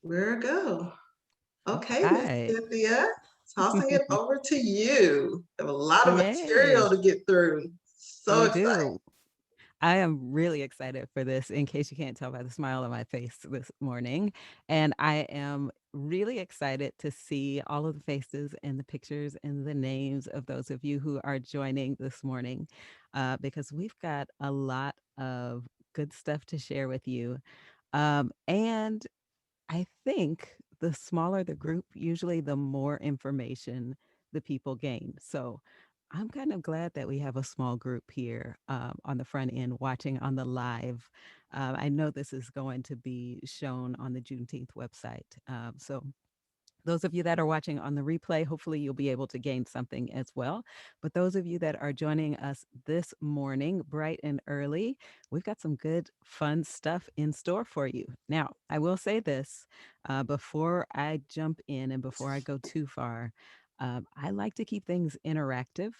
Where go? All Okay, Miss right. Cynthia, tossing it over to you. Have a lot of Yay. material to get through. So We excited. do. I am really excited for this, in case you can't tell by the smile on my face this morning. And I am really excited to see all of the faces and the pictures and the names of those of you who are joining this morning, because we've got a lot of good stuff to share with you. And I think the smaller the group, usually the more information the people gain. So I'm kind of glad that we have a small group here on the front end watching on the live. I know this is going to be shown on the Juneteenth website. So those of you that are watching on the replay, hopefully you'll be able to gain something as well. But those of you that are joining us this morning, bright and early, we've got some good, fun stuff in store for you. Now, I will say this before I jump in and before I go too far. I like to keep things interactive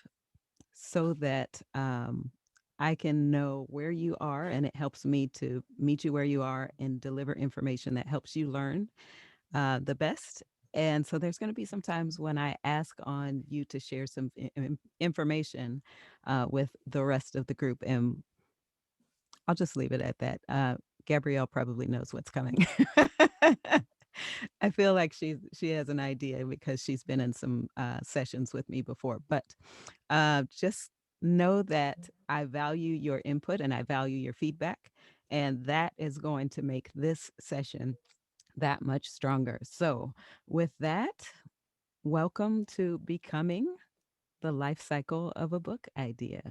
so that I can know where you are, and it helps me to meet you where you are and deliver information that helps you learn the best. And so there's going to be some times when I ask on you to share some information with the rest of the group. And I'll just leave it at that. Gabrielle probably knows what's coming. I feel like she has an idea because she's been in some sessions with me before. But just know that I value your input and I value your feedback. And that is going to make this session that much stronger. So, with that, welcome to Becoming the Life Cycle of a Book Idea.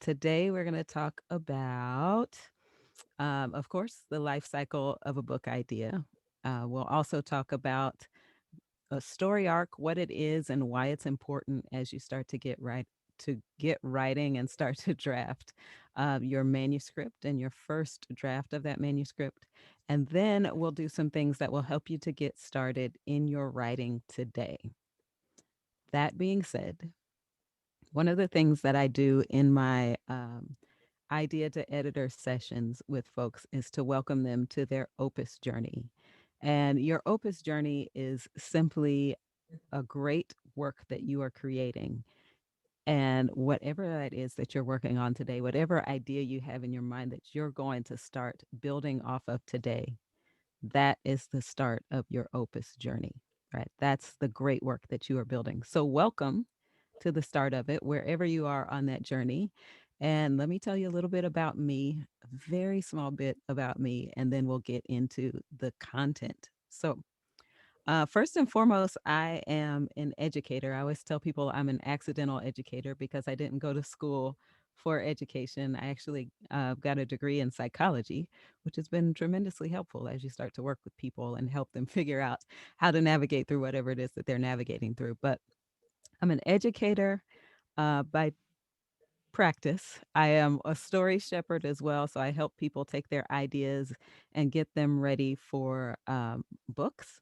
Today, we're going to talk about, of course, the life cycle of a book idea. We'll also talk about a story arc, what it is, and why it's important as you start to get writing and start to draft your manuscript and your first draft of that manuscript. And then we'll do some things that will help you to get started in your writing today. That being said, one of the things that I do in my idea to editor sessions with folks is to welcome them to their opus journey. And your opus journey is simply a great work that you are creating. And whatever that is that you're working on today, whatever idea you have in your mind that you're going to start building off of today, that is the start of your opus journey, right? That's the great work that you are building. So, welcome to the start of it, wherever you are on that journey. And let me tell you a little bit about me, a very small bit about me, and then we'll get into the content. So, first and foremost, I am an educator. I always tell people I'm an accidental educator because I didn't go to school for education. I actually got a degree in psychology, which has been tremendously helpful as you start to work with people and help them figure out how to navigate through whatever it is that they're navigating through. But I'm an educator by practice. I am a story shepherd as well. So I help people take their ideas and get them ready for books.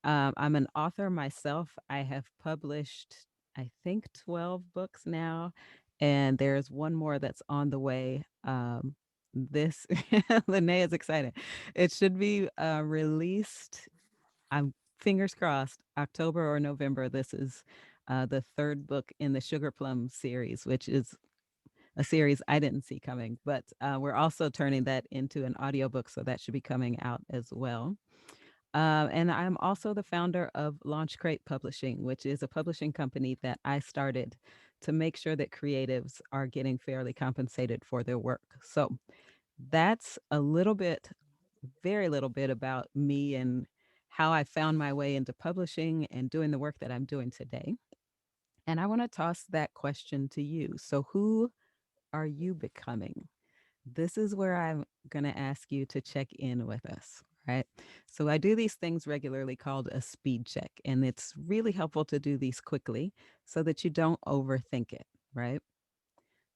I'm an author myself. I have published, I think, 12 books now, and there's one more that's on the way. This Linnea is excited. It should be released. I'm fingers crossed, October or November. This is the third book in the Sugar Plum series, which is a series I didn't see coming. But we're also turning that into an audiobook, so that should be coming out as well. And I'm also the founder of LaunchCrate Publishing, which is a publishing company that I started to make sure that creatives are getting fairly compensated for their work. So that's a little bit, very little bit about me and how I found my way into publishing and doing the work that I'm doing today. And I want to toss that question to you. So, who are you becoming? This is where I'm going to ask you to check in with us, right? So I do these things regularly called a speed check, and it's really helpful to do these quickly so that you don't overthink it, right?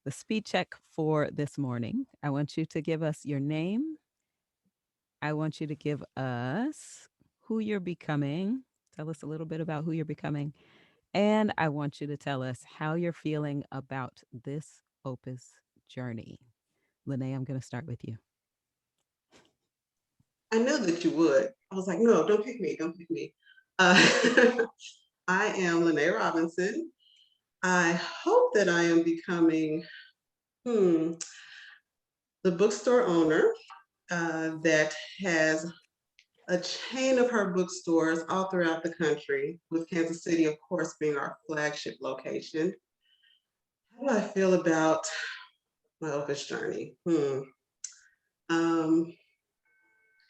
The speed check for this morning, I want you to give us your name. I want you to give us who you're becoming. Tell us a little bit about who you're becoming. And I want you to tell us how you're feeling about this opus journey. Lene, I'm going to start with you. I knew that you would. I was like, no, don't pick me, don't pick me. Uh, I am Lene Robinson. I hope that I am becoming the bookstore owner that has a chain of her bookstores all throughout the country, with Kansas City, of course, being our flagship location. How do I feel about my office journey? Um,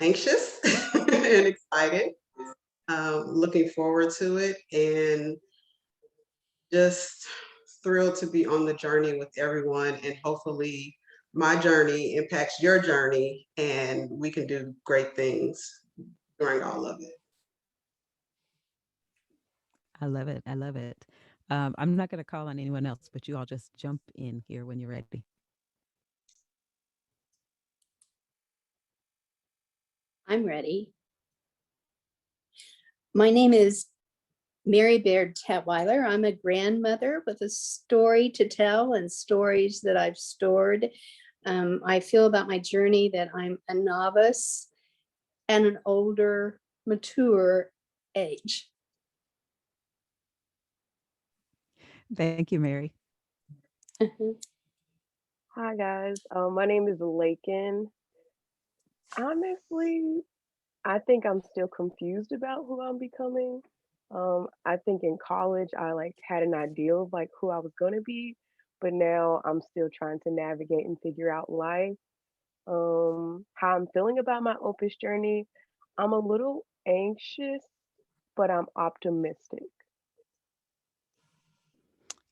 Anxious and excited, looking forward to it, and just thrilled to be on the journey with everyone. And hopefully, my journey impacts your journey, and we can do great things during all of it. I love it. I love it. I'm not going to call on anyone else, but you all just jump in here when you're ready. I'm ready. My name is Mary Baird Tetweiler. I'm a grandmother with a story to tell and stories that I've stored. I feel about my journey that I'm a novice and an older, mature age. Thank you, Mary. Hi guys, my name is Lakin. Honestly, I think I'm still confused about who I'm becoming. I think in college I like had an idea of like who I was gonna be, but now I'm still trying to navigate and figure out life. How I'm feeling about my Opus journey, I'm a little anxious, but I'm optimistic.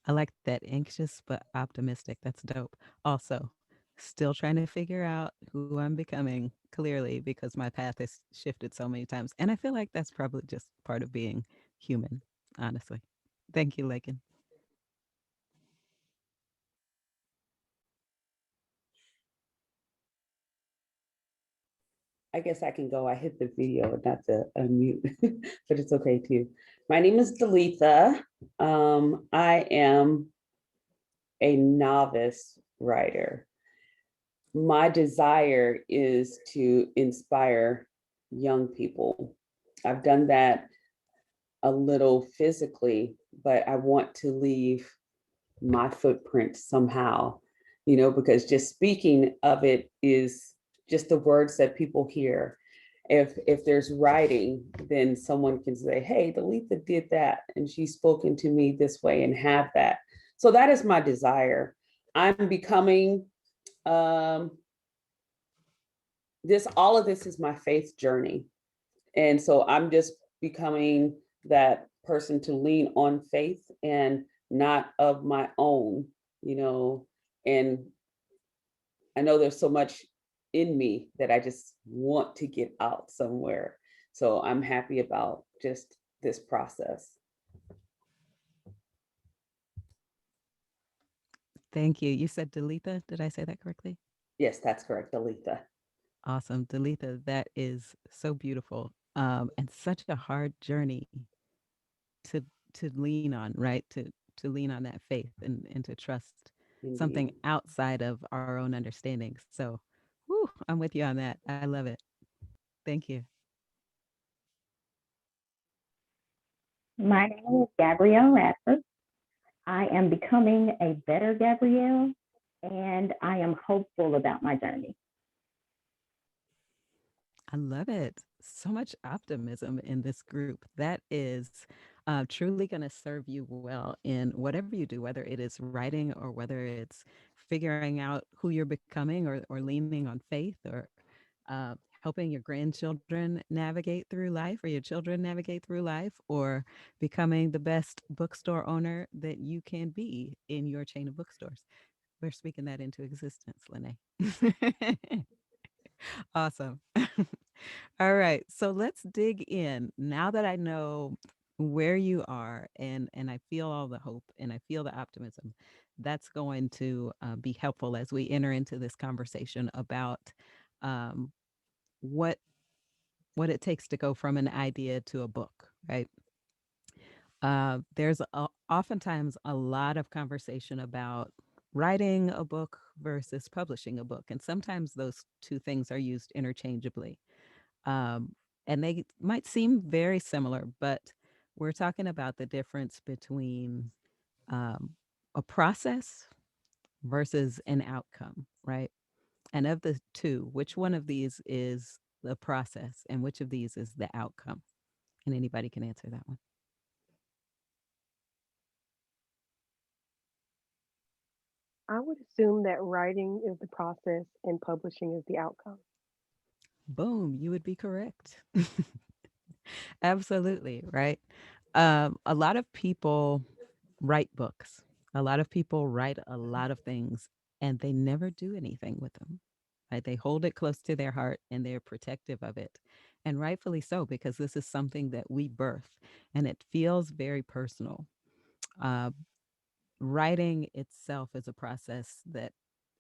I like that, anxious but optimistic. That's dope. Also, still trying to figure out who I'm becoming clearly because my path has shifted so many times. And I feel like that's probably just part of being human, honestly. Thank you, Lakin. I guess I can go. I hit the video not to unmute, but it's okay too. My name is Dalitha. I am a novice writer. My desire is to inspire young people. I've done that a little physically, but I want to leave my footprint somehow, because just speaking of it is just the words that people hear. If there's writing, then someone can say, hey, Dalitha did that, and she's spoken to me this way, and have that. So that is my desire. I'm becoming all of this is my faith journey. And so I'm just becoming that person to lean on faith and not of my own, and I know there's so much in me that I just want to get out somewhere. So I'm happy about just this process. Thank you. You said Dalitha. Did I say that correctly? Yes, that's correct, Dalitha. Awesome. Dalitha, that is so beautiful. And such a hard journey to lean on, right? To lean on that faith and to trust something Indeed. outside of our own understanding. So, whew, I'm with you on that. I love it. Thank you. My name is Gabrielle Radford. I am becoming a better Gabrielle, and I am hopeful about my journey. I love it. So much optimism in this group. That is truly going to serve you well in whatever you do, whether it is writing or whether it's figuring out who you're becoming, or leaning on faith, or helping your grandchildren navigate through life, or your children navigate through life, or becoming the best bookstore owner that you can be in your chain of bookstores. We're speaking that into existence, Lene. Awesome. All right. So let's dig in. Now that I know where you are, and I feel all the hope and I feel the optimism, that's going to be helpful as we enter into this conversation about um, what it takes to go from an idea to a book, right? There's oftentimes a lot of conversation about writing a book versus publishing a book, and sometimes those two things are used interchangeably. Um, and they might seem very similar, but we're talking about the difference between um, a process versus an outcome, right? And of the two, which one of these is the process and which of these is the outcome? And anybody can answer that one. I would assume that writing is the process and publishing is the outcome. Boom, you would be correct. Absolutely, right? A lot of people write books. A lot of people write a lot of things and they never do anything with them. Right? They hold it close to their heart and they're protective of it. And rightfully so, because this is something that we birth and it feels very personal. Uh, Writing itself is a process that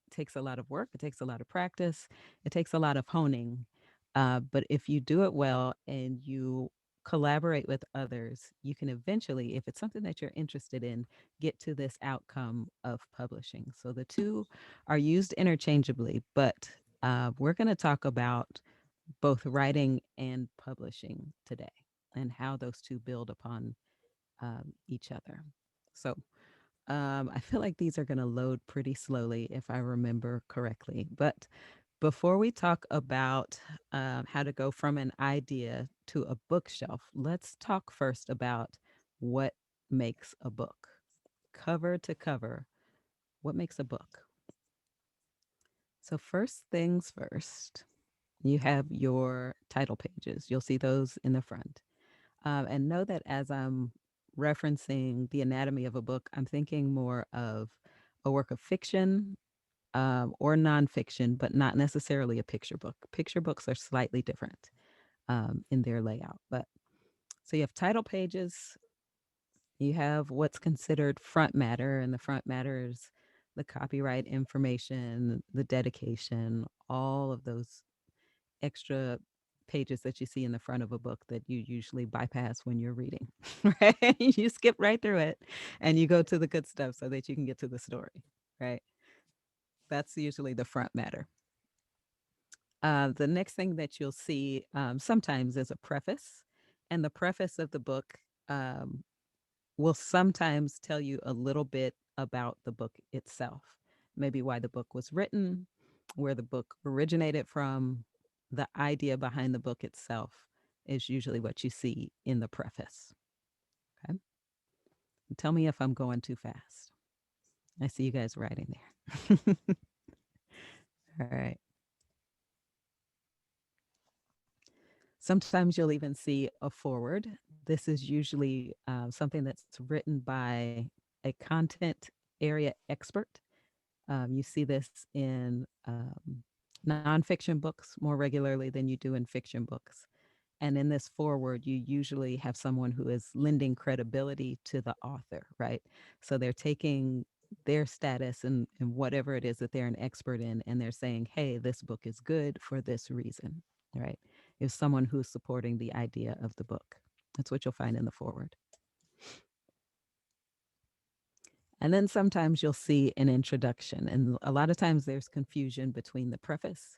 takes a lot of work, it takes a lot of practice, it takes a lot of honing. But if you do it well and you collaborate with others, you can eventually, if it's something that you're interested in, get to this outcome of publishing. So the two are used interchangeably, but we're going to talk about both writing and publishing today and how those two build upon each other. So I feel like these are going to load pretty slowly if I remember correctly. But before we talk about how to go from an idea to a bookshelf, let's talk first about what makes a book. Cover to cover, what makes a book? So, first things first, you have your title pages. You'll see those in the front. And know that as I'm referencing the anatomy of a book, I'm thinking more of a work of fiction or nonfiction, but not necessarily a picture book. Picture books are slightly different in their layout. But so you have title pages, you have what's considered front matter, and the front matter is the copyright information, the dedication, all of those extra pages that you see in the front of a book that you usually bypass when you're reading, right? You skip right through it and you go to the good stuff so that you can get to the story, right? That's usually the front matter. The next thing that you'll see sometimes is a preface, and the preface of the book um, will sometimes tell you a little bit about the book itself, maybe why the book was written, where the book originated from. The idea behind the book itself is usually what you see in the preface. Okay. Tell me if I'm going too fast. I see you guys writing there. All right. Sometimes you'll even see a foreword. This is usually something that's written by a content area expert. You see this in nonfiction books more regularly than you do in fiction books. And in this foreword, you usually have someone who is lending credibility to the author, right? So they're taking their status and whatever it is that they're an expert in, and they're saying, hey, this book is good for this reason, right? Is someone who's supporting the idea of the book. That's what you'll find in the foreword. And then sometimes you'll see an introduction. And a lot of times there's confusion between the preface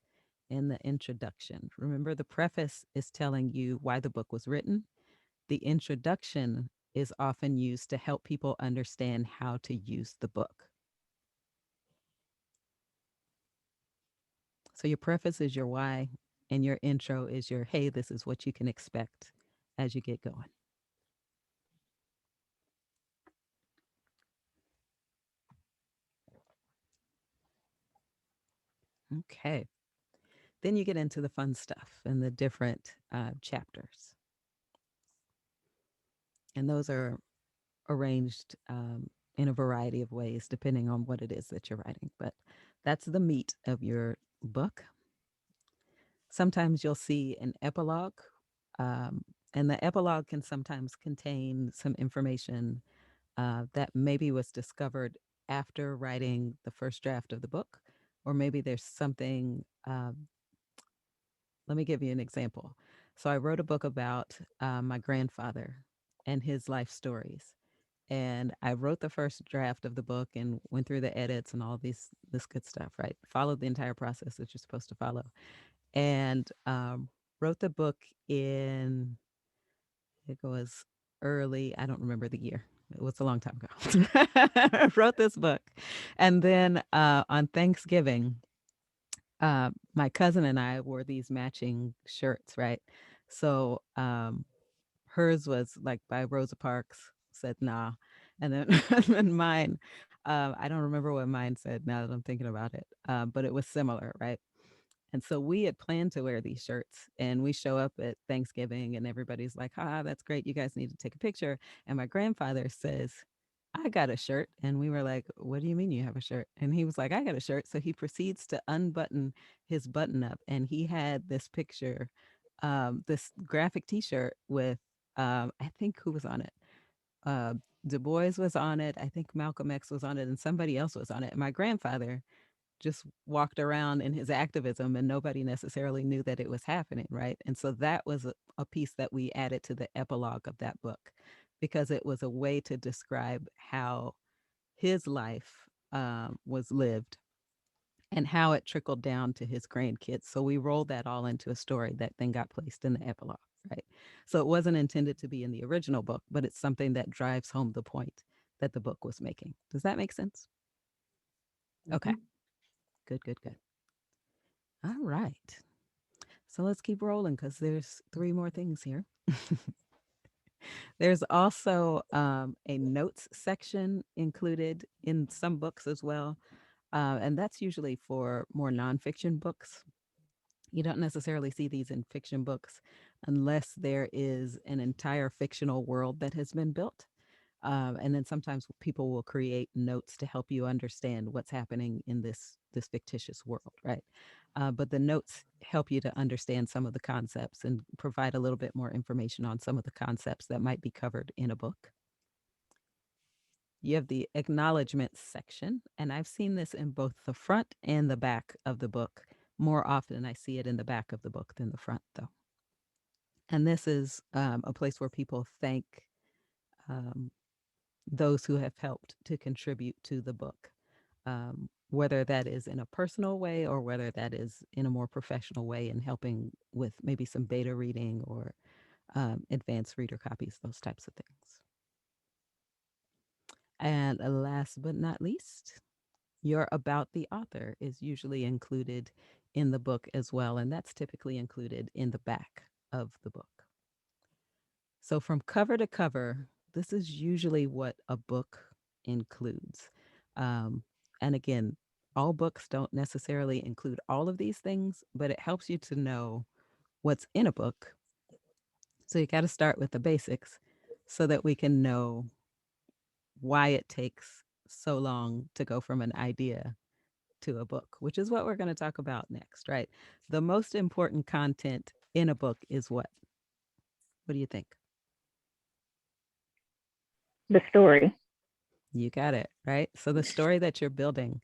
and the introduction. Remember, the preface is telling you why the book was written. The introduction is often used to help people understand how to use the book. So your preface is your why, and your intro is your, hey, this is what you can expect as you get going. Okay. Then you get into the fun stuff and the different chapters. And those are arranged in a variety of ways, depending on what it is that you're writing. But that's the meat of your book. Sometimes you'll see an epilogue, and the epilogue can sometimes contain some information that maybe was discovered after writing the first draft of the book, or maybe there's something. Let me give you an example. So I wrote a book about my grandfather and his life stories. And I wrote the first draft of the book and went through the edits and all this good stuff, right? Followed the entire process that you're supposed to follow. And wrote the book in, I think it was early, I don't remember the year. It was a long time ago. Wrote this book. And then on Thanksgiving, my cousin and I wore these matching shirts, right? So hers was like by Rosa Parks, said nah. And then and mine, I don't remember what mine said now that I'm thinking about it, but it was similar, right? And so we had planned to wear these shirts, and we show up at Thanksgiving and everybody's like, that's great. You guys need to take a picture. And my grandfather says, I got a shirt. And we were like, what do you mean you have a shirt? And he was like, I got a shirt. So he proceeds to unbutton his button up, and he had this picture, this graphic t-shirt with, I think who was on it? Uh, Du Bois was on it. I think Malcolm X was on it, and somebody else was on it. And my grandfather just walked around in his activism, and nobody necessarily knew that it was happening, right? And so that was a piece that we added to the epilogue of that book, because it was a way to describe how his life was lived and how it trickled down to his grandkids. So we rolled that all into a story that then got placed in the epilogue, right? So it wasn't intended to be in the original book, but it's something that drives home the point that the book was making. Does that make sense? Okay. Good, good, good. All right. So let's keep rolling, because there's 3 more things here. There's also a notes section included in some books as well. And that's usually for more nonfiction books. You don't necessarily see these in fiction books unless there is an entire fictional world that has been built. And then sometimes people will create notes to help you understand what's happening in this fictitious world, right? But the notes help you to understand some of the concepts and provide a little bit more information on some of the concepts that might be covered in a book. You have the acknowledgments section, and I've seen this in both the front and the back of the book. More often, I see it in the back of the book than the front, though. And this is a place where people thank um, those who have helped to contribute to the book, whether that is in a personal way or whether that is in a more professional way in helping with maybe some beta reading or advanced reader copies, those types of things. And last but not least, your about the author is usually included in the book as well, and that's typically included in the back of the book. So from cover to cover, this is usually what a book includes. And again, all books don't necessarily include all of these things, but it helps you to know what's in a book. So you got to start with the basics so that we can know why it takes so long to go from an idea to a book, which is what we're going to talk about next, right? The most important content in a book is what? What do you think? The story. You got it, right? So the story that you're building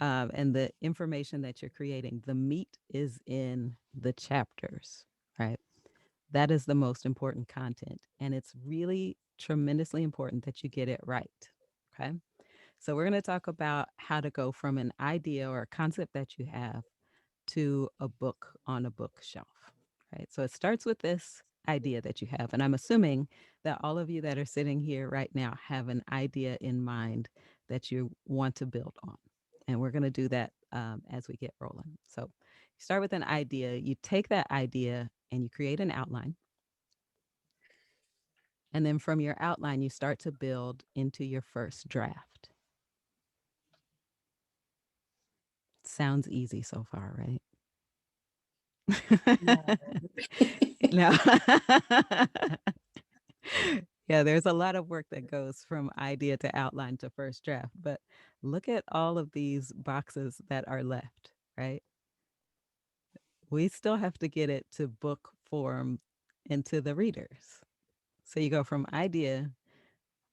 and the information that you're creating, the meat is in the chapters, right? That is the most important content. And it's really tremendously important that you get it right, okay? So we're going to talk about how to go from an idea or a concept that you have to a book on a bookshelf, right? So it starts with this idea that you have. And I'm assuming that all of you that are sitting here right now have an idea in mind that you want to build on. And we're going to do that as we get rolling. So you start with an idea, you take that idea and you create an outline. And then from your outline, you start to build into your first draft. Sounds easy so far, right? No. Yeah, there's a lot of work that goes from idea to outline to first draft, but look at all of these boxes that are left, right? We still have to get it to book form into the readers. So you go from idea,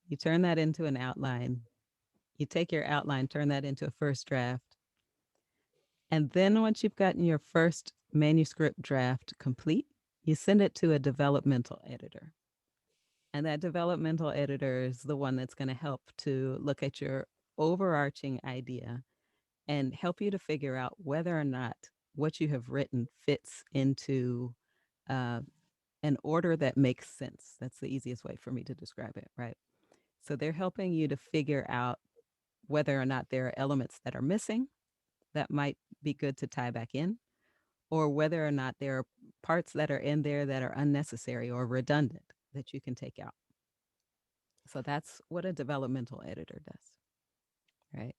you turn that into an outline, you take your outline, turn that into a first draft. And then once you've gotten your first manuscript draft complete, you send it to a developmental editor. And that developmental editor is the one that's going to help to look at your overarching idea and help you to figure out whether or not what you have written fits into an order that makes sense. That's the easiest way for me to describe it, right? So they're helping you to figure out whether or not there are elements that are missing that might be good to tie back in, or whether or not there are parts that are in there that are unnecessary or redundant that you can take out. So that's what a developmental editor does, right?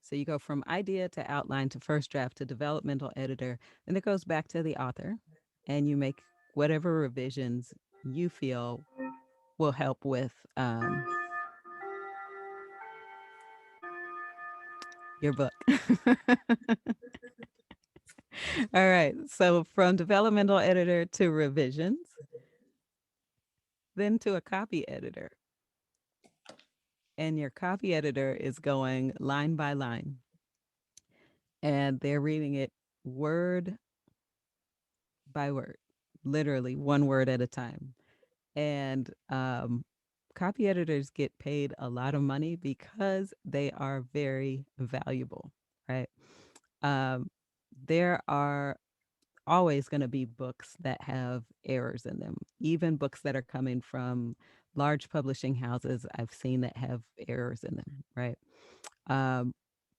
So you go from idea to outline to first draft to developmental editor, then it goes back to the author, and you make whatever revisions you feel will help with your book. All right. So from developmental editor to revisions, then to a copy editor. And your copy editor is going line by line, and they're reading it word by word, literally one word at a time. And copy editors get paid a lot of money because they are very valuable, right? There are always going to be books that have errors in them, even books that are coming from large publishing houses. I've seen that have errors in them, right?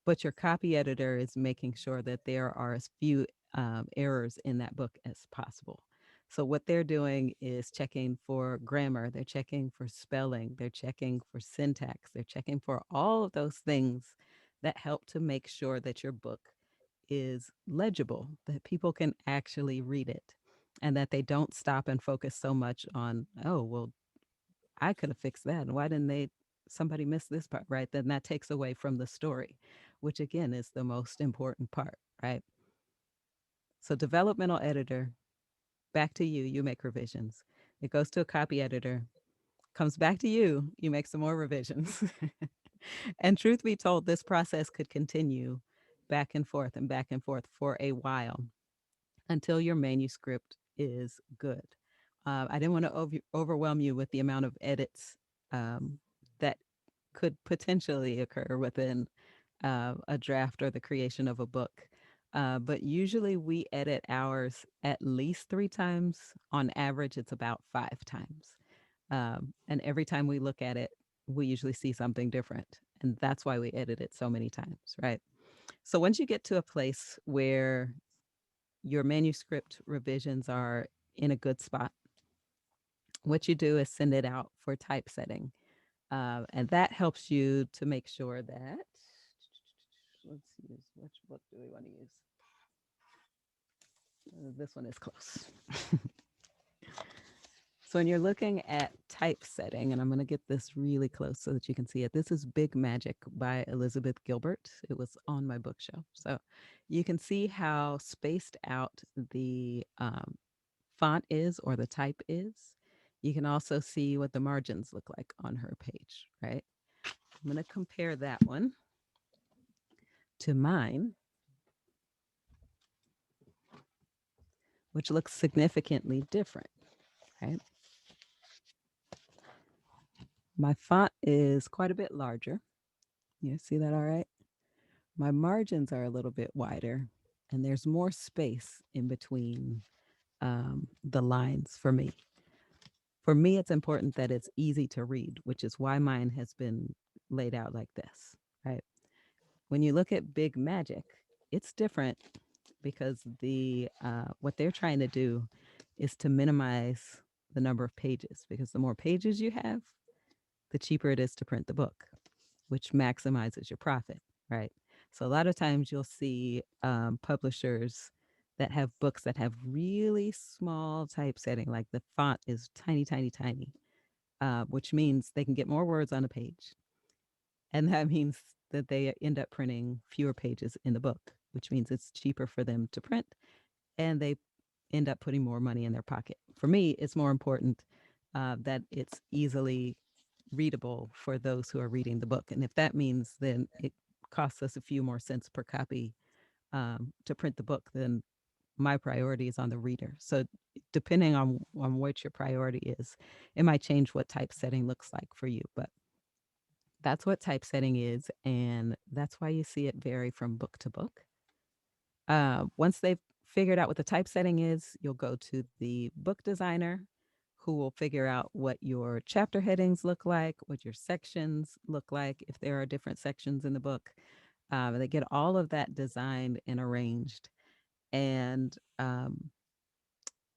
But your copy editor is making sure that there are as few errors in that book as possible. So what they're doing is checking for grammar, they're checking for spelling, they're checking for syntax, they're checking for all of those things that help to make sure that your book is legible, that people can actually read it, and that they don't stop and focus so much on, oh, well, I could have fixed that. And why didn't somebody miss this part, right? Then that takes away from the story, which again is the most important part, right? So developmental editor, back to you, you make revisions. It goes to a copy editor, comes back to you, you make some more revisions. And truth be told, this process could continue back and forth for a while until your manuscript is good. I didn't want to overwhelm you with the amount of edits that could potentially occur within a draft or the creation of a book. But usually we edit ours at least 3 times. On average, it's about 5 times. And every time we look at it, we usually see something different. And that's why we edit it so many times, right? So once you get to a place where your manuscript revisions are in a good spot, what you do is send it out for typesetting. And that helps you to make sure that, let's use, which book do we want to use? This one is close. So when you're looking at typesetting, and I'm going to get this really close so that you can see it. This is Big Magic by Elizabeth Gilbert. It was on my bookshelf. So you can see how spaced out the font is, or the type is. You can also see what the margins look like on her page, right? I'm going to compare that one to mine, which looks significantly different, right? My font is quite a bit larger. You see that all right? My margins are a little bit wider, and there's more space in between the lines for me. For me, it's important that it's easy to read, which is why mine has been laid out like this, right? When you look at Big Magic, it's different because what they're trying to do is to minimize the number of pages, because the more pages you have, the cheaper it is to print the book, which maximizes your profit, right? So a lot of times you'll see publishers that have books that have really small typesetting, like the font is tiny, tiny, tiny, which means they can get more words on a page. And that means that they end up printing fewer pages in the book, which means it's cheaper for them to print, and they end up putting more money in their pocket. For me, it's more important that it's easily readable for those who are reading the book. And if that means then it costs us a few more cents per copy to print the book, then my priority is on the reader. So depending on what your priority is, it might change what typesetting looks like for you. But that's what typesetting is, and that's why you see it vary from book to book. Once they've figured out what the typesetting is, you'll go to the book designer who will figure out what your chapter headings look like, what your sections look like, if there are different sections in the book. They get all of that designed and arranged. And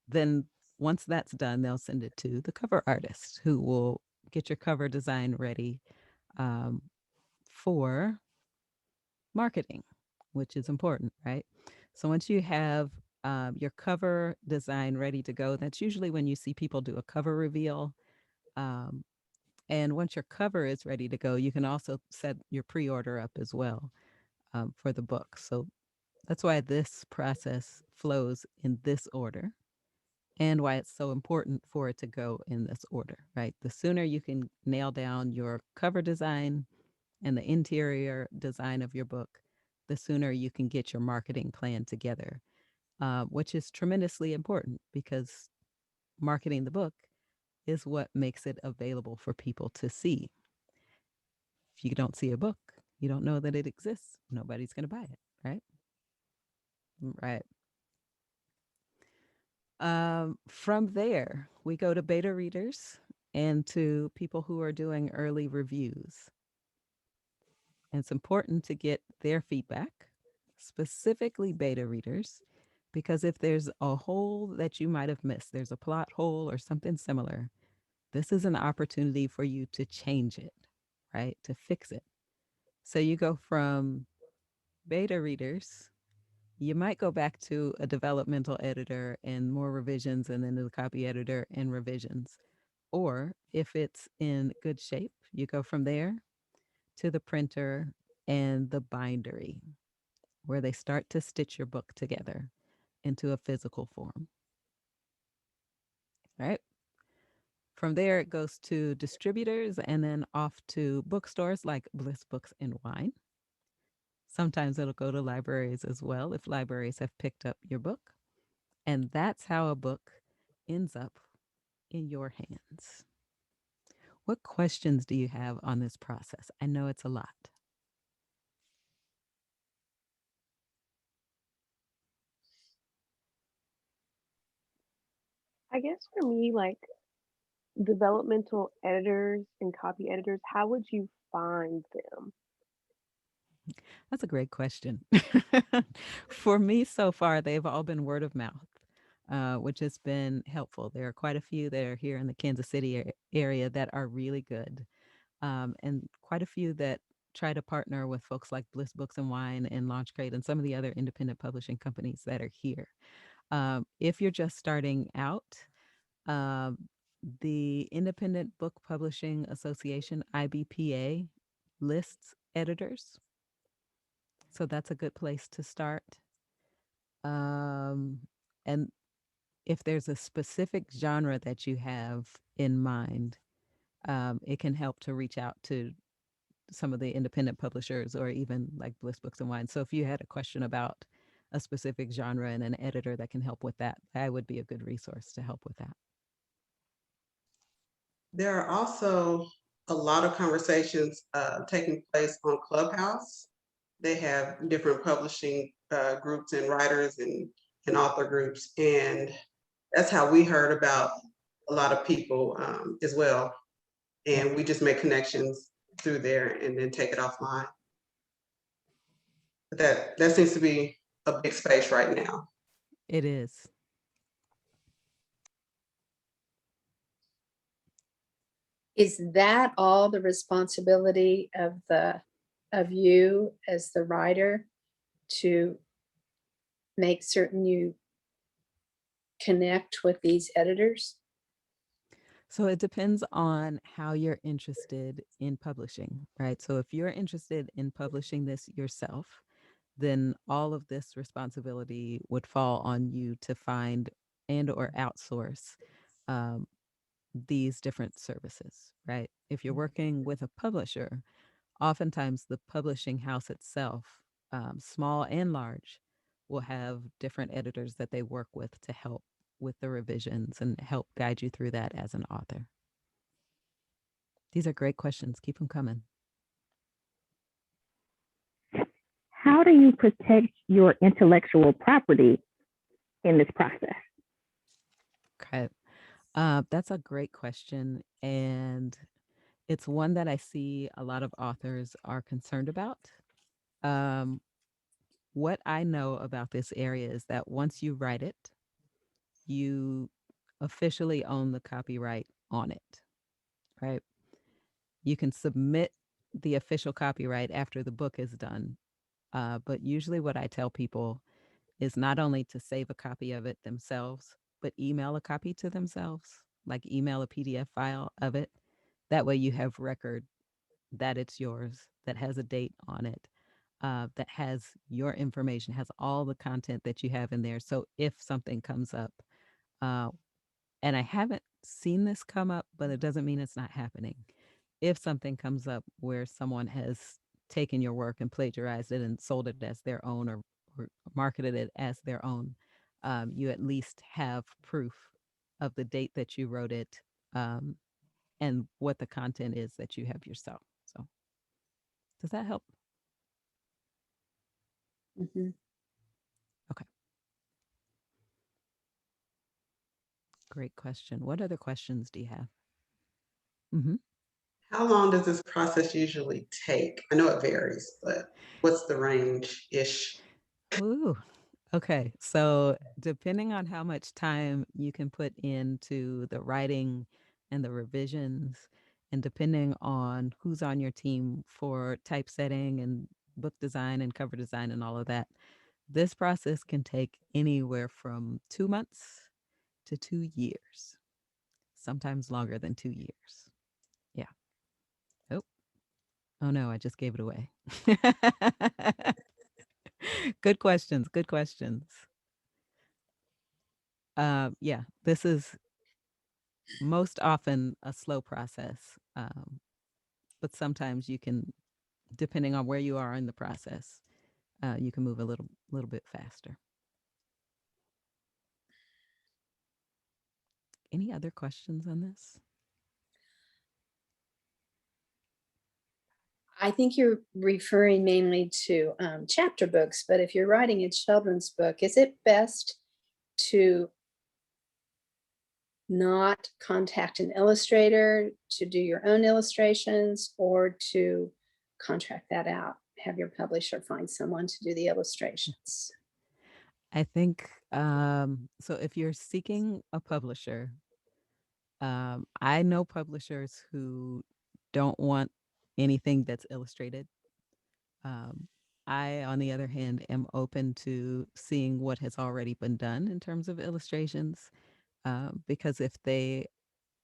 then once that's done, they'll send it to the cover artist who will get your cover design ready for marketing, which is important, right? So once you have your cover design ready to go, that's usually when you see people do a cover reveal. And once your cover is ready to go, you can also set your pre-order up as well for the book. So that's why this process flows in this order and why it's so important for it to go in this order, right? The sooner you can nail down your cover design and the interior design of your book, the sooner you can get your marketing plan together, which is tremendously important because marketing the book is what makes it available for people to see. If you don't see a book, you don't know that it exists. Nobody's going to buy it, right? Right. From there, we go to beta readers and to people who are doing early reviews. And it's important to get their feedback, specifically beta readers, because if there's a hole that you might have missed, there's a plot hole or something similar, this is an opportunity for you to change it, right? To fix it. So you go from beta readers, you might go back to a developmental editor and more revisions, and then to the copy editor and revisions. Or if it's in good shape, you go from there to the printer and the bindery, where they start to stitch your book together into a physical form. All right. From there, it goes to distributors and then off to bookstores like Bliss Books and Wine. Sometimes it'll go to libraries as well if libraries have picked up your book. And that's how a book ends up in your hands. What questions do you have on this process? I know it's a lot. I guess for me, like developmental editors and copy editors, how would you find them? That's a great question. For me, so far, they've all been word of mouth, which has been helpful. There are quite a few that are here in the Kansas City area that are really good, and quite a few that try to partner with folks like Bliss Books and Wine and LaunchCrate and some of the other independent publishing companies that are here. If you're just starting out, um, the Independent Book Publishing Association, IBPA, lists editors. So that's a good place to start. And if there's a specific genre that you have in mind, it can help to reach out to some of the independent publishers or even like Bliss Books and Wine. So if you had a question about a specific genre and an editor that can help with that, I would be a good resource to help with that. There are also a lot of conversations taking place on Clubhouse. They have different publishing groups and writers and author groups. And that's how we heard about a lot of people as well. And we just make connections through there and then take it offline. But that seems to be a big space right now. It is. Is that all the responsibility of you as the writer to make certain you connect with these editors? So it depends on how you're interested in publishing, right? So if you're interested in publishing this yourself, then all of this responsibility would fall on you to find and or outsource um, these different services, right? If you're working with a publisher, oftentimes the publishing house itself, small and large, will have different editors that they work with to help with the revisions and help guide you through that as an author. These are great questions. Keep them coming. How do you protect your intellectual property in this process? Okay. That's a great question. And it's one that I see a lot of authors are concerned about. Um, what I know about this area is that once you write it, you officially own the copyright on it, right? You can submit the official copyright after the book is done. But usually, what I tell people is not only to save a copy of it themselves, but email a copy to themselves, like email a PDF file of it. That way, you have record that it's yours, that has a date on it, that has your information, has all the content that you have in there. So if something comes up, uh, and I haven't seen this come up, but it doesn't mean it's not happening. If something comes up where someone has taken your work and plagiarized it and sold it as their own, or marketed it as their own, you at least have proof of the date that you wrote it, um, and what the content is that you have yourself. So does that help? Mhm. Okay. Great question. What other questions do you have? How long does this process usually take? I know it varies, but what's the range-ish? Ooh. Okay. So depending on how much time you can put into the writing and the revisions, and depending on who's on your team for typesetting and book design and cover design and all of that, this process can take anywhere from 2 months to 2 years, sometimes longer than 2 years. Yeah. Oh, oh no, I just gave it away. Good questions. Good questions. Yeah, this is most often a slow process, but sometimes you can, depending on where you are in the process, you can move a little bit faster. Any other questions on this? I think you're referring mainly to chapter books, but if you're writing a children's book, is it best to not contact an illustrator to do your own illustrations, or to contract that out, have your publisher find someone to do the illustrations? I think so. If you're seeking a publisher, I know publishers who don't want anything that's illustrated. Um, I, on the other hand, am open to seeing what has already been done in terms of illustrations, because if they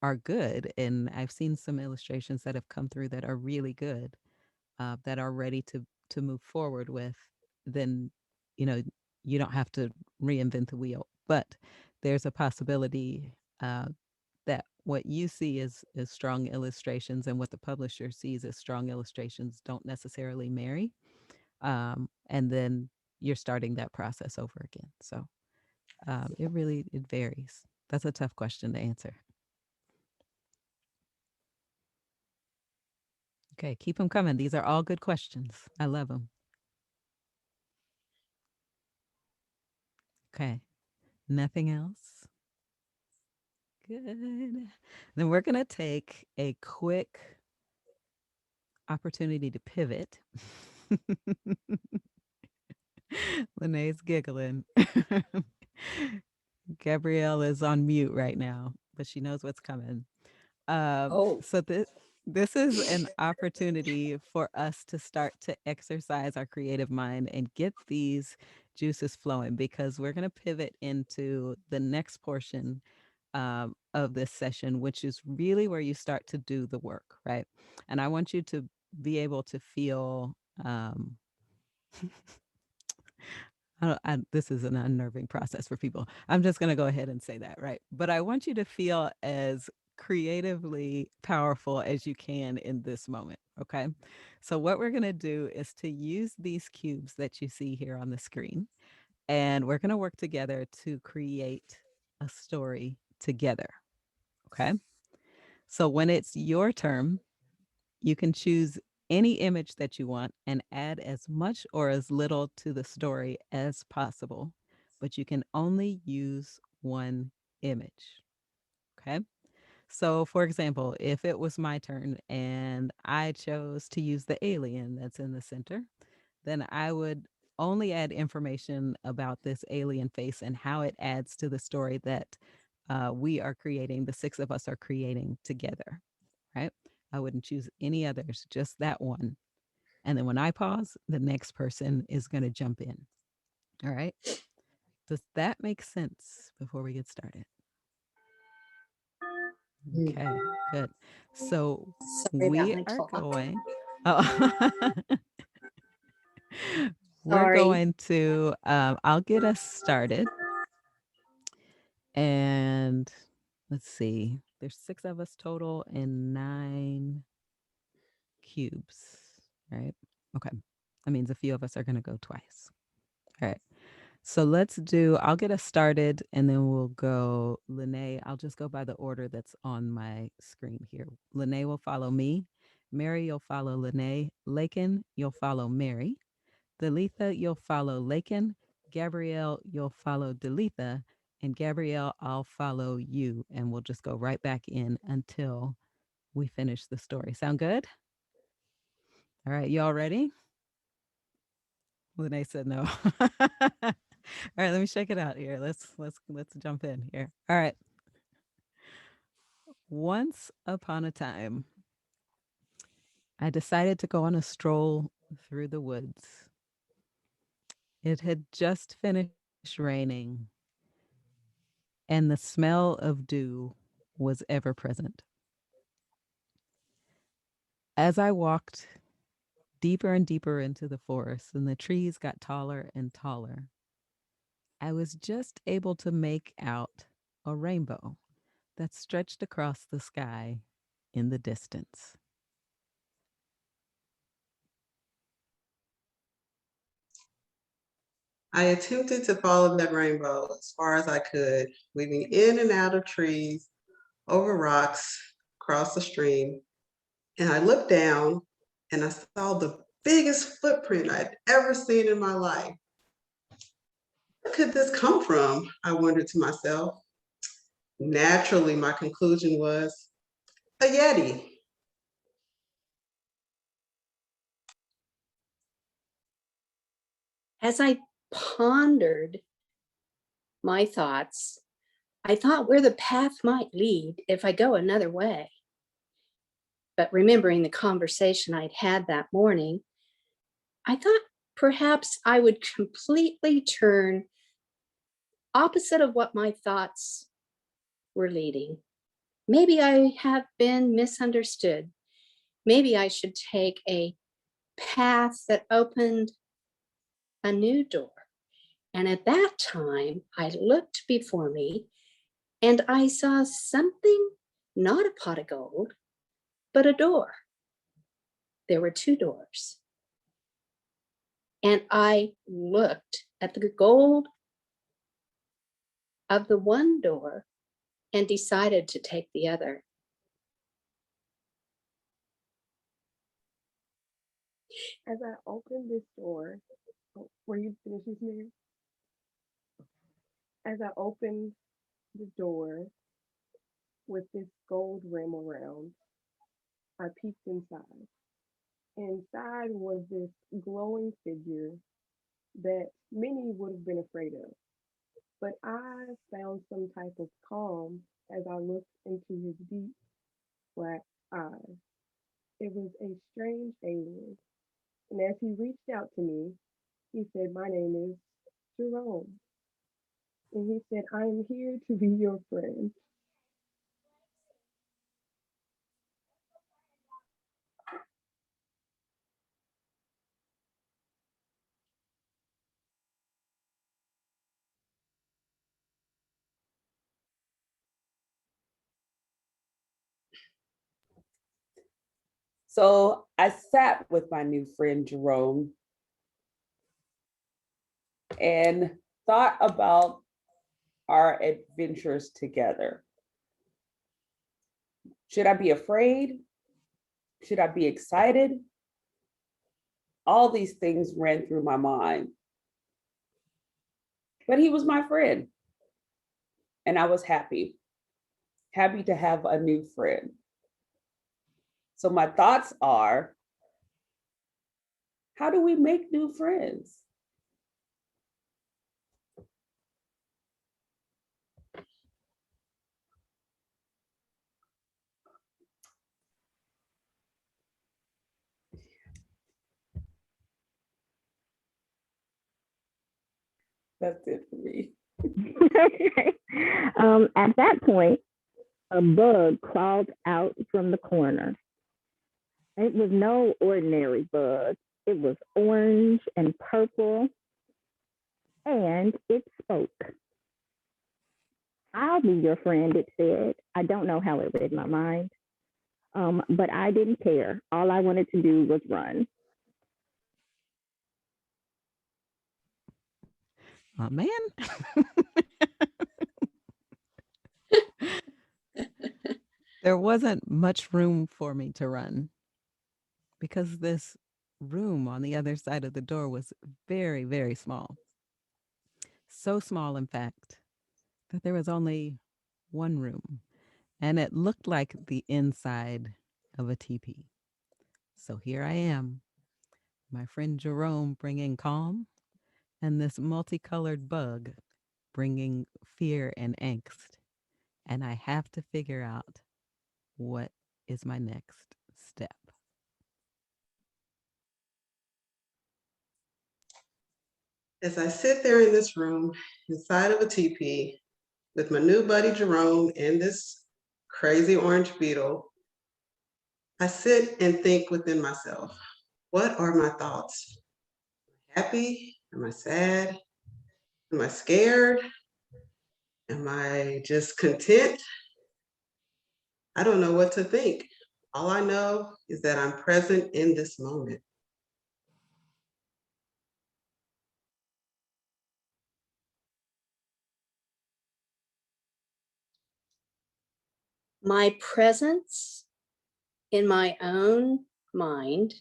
are good, and I've seen some illustrations that have come through that are really good, that are ready to move forward with, then you know you don't have to reinvent the wheel. But there's a possibility that what you see is strong illustrations, and what the publisher sees as strong illustrations don't necessarily marry, and then you're starting that process over again. So it varies. That's a tough question to answer. Okay, keep them coming. These are all good questions. I love them. Okay, nothing else? Good. Then we're going to take a quick opportunity to pivot. Lene's giggling. Gabrielle is on mute right now, but she knows what's coming. Oh, So this is an opportunity for us to start to exercise our creative mind and get these juices flowing, because we're going to pivot into the next portion of this session, which is really where you start to do the work, right? And I want you to be able to feel. This is an unnerving process for people. I'm just going to go ahead and say that, right? But I want you to feel as creatively powerful as you can in this moment, okay? So what we're going to do is to use these cubes that you see here on the screen, and we're going to work together to create a story together, okay? So when it's your turn, you can choose any image that you want and add as much or as little to the story as possible. but you can only use one image. Okay. So for example, if it was my turn and I chose to use the alien that's in the center, then I would only add information about this alien face and how it adds to the story that we are creating, the six of us are creating together, right? I wouldn't choose any others, just that one. And then when I pause, the next person is going to jump in. All right. Does that make sense before we get started? Okay, good. So Sorry about we my are talk. going. Oh. We're Sorry. going to, I'll get us started. And let's see, there's 6 of us total and 9 cubes, right? Okay, that means a few of us are going to go twice. All right, so I'll get us started and then we'll go, Lene, I'll just go by the order that's on my screen here. Lene will follow me. Mary, you'll follow Lene. Lakin, you'll follow Mary. Delitha, you'll follow Lakin. Gabrielle, you'll follow Delitha. And Gabrielle, I'll follow you. And we'll just go right back in until we finish the story. Sound good? All right, y'all ready? Lene said no. All right, let me check it out here. Let's jump in here. All right. Once upon a time, I decided to go on a stroll through the woods. It had just finished raining, and the smell of dew was ever present. As I walked deeper and deeper into the forest and the trees got taller and taller, I was just able to make out a rainbow that stretched across the sky in the distance. I attempted to follow that rainbow as far as I could, weaving in and out of trees, over rocks, across the stream. And I looked down and I saw the biggest footprint I'd ever seen in my life. Where could this come from? I wondered to myself. Naturally, my conclusion was a Yeti. As I pondered my thoughts, I thought where the path might lead if I go another way. But remembering the conversation I'd had that morning, I thought perhaps I would completely turn opposite of what my thoughts were leading. Maybe I have been misunderstood. Maybe I should take a path that opened a new door. And at that time, I looked before me and I saw something, not a pot of gold, but a door. There were 2 doors. And I looked at the gold of the one door and decided to take the other. As I opened this door, were you finished, Miss Mary? As I opened the door with this gold rim around, I peeked inside. Inside was this glowing figure that many would have been afraid of. But I found some type of calm as I looked into his deep black eyes. It was a strange alien. And as he reached out to me, he said, "My name is Jerome." And he said, "I am here to be your friend." So I sat with my new friend Jerome and thought about our adventures together. Should I be afraid? Should I be excited? All these things ran through my mind. But he was my friend. And I was happy to have a new friend. So my thoughts are, how do we make new friends? That's it for me. Okay. At that point, a bug crawled out from the corner. It was no ordinary bug. It was orange and purple, and it spoke. I'll be your friend, it said. I don't know how it read my mind, but I didn't care. All I wanted to do was run. Oh, man. There wasn't much room for me to run because this room on the other side of the door was very, very small. So small, in fact, that there was only one room, and it looked like the inside of a teepee. So here I am, my friend Jerome bringing calm, and this multicolored bug bringing fear and angst. And I have to figure out what is my next step. As I sit there in this room inside of a teepee with my new buddy Jerome and this crazy orange beetle, I sit and think within myself, what are my thoughts? Happy? Am I sad? Am I scared? Am I just content? I don't know what to think. All I know is that I'm present in this moment. My presence in my own mind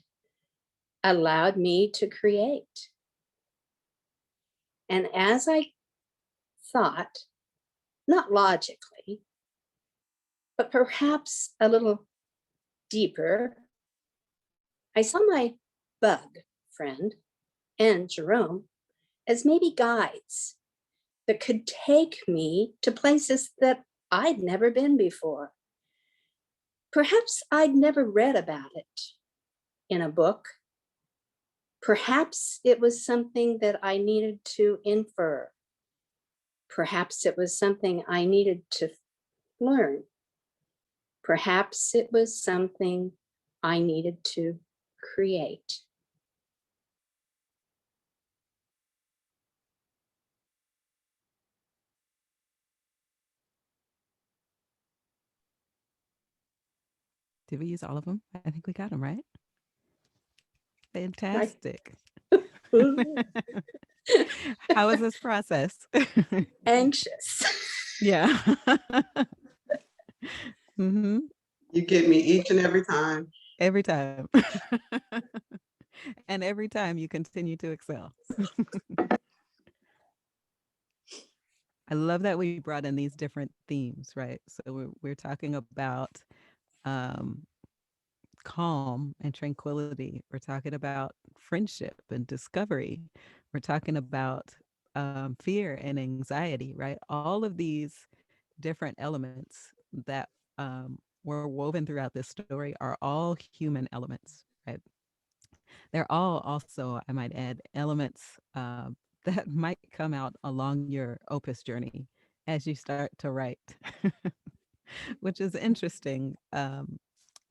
allowed me to create. And as I thought, not logically, but perhaps a little deeper, I saw my bug friend and Jerome as maybe guides that could take me to places that I'd never been before. Perhaps I'd never read about it in a book. Perhaps it was something that I needed to infer. Perhaps it was something I needed to learn. Perhaps it was something I needed to create. Did we use all of them? I think we got them, right? Fantastic. How was this process? Anxious. Yeah. Mm-hmm. You get me each and every time. Every time. And every time you continue to excel. I love that we brought in these different themes, right? So we're talking about calm and tranquility. We're talking about friendship and discovery. We're talking about fear and anxiety, right? All of these different elements that were woven throughout this story are all human elements, right? They're all also, I might add, elements that might come out along your opus journey as you start to write, which is interesting.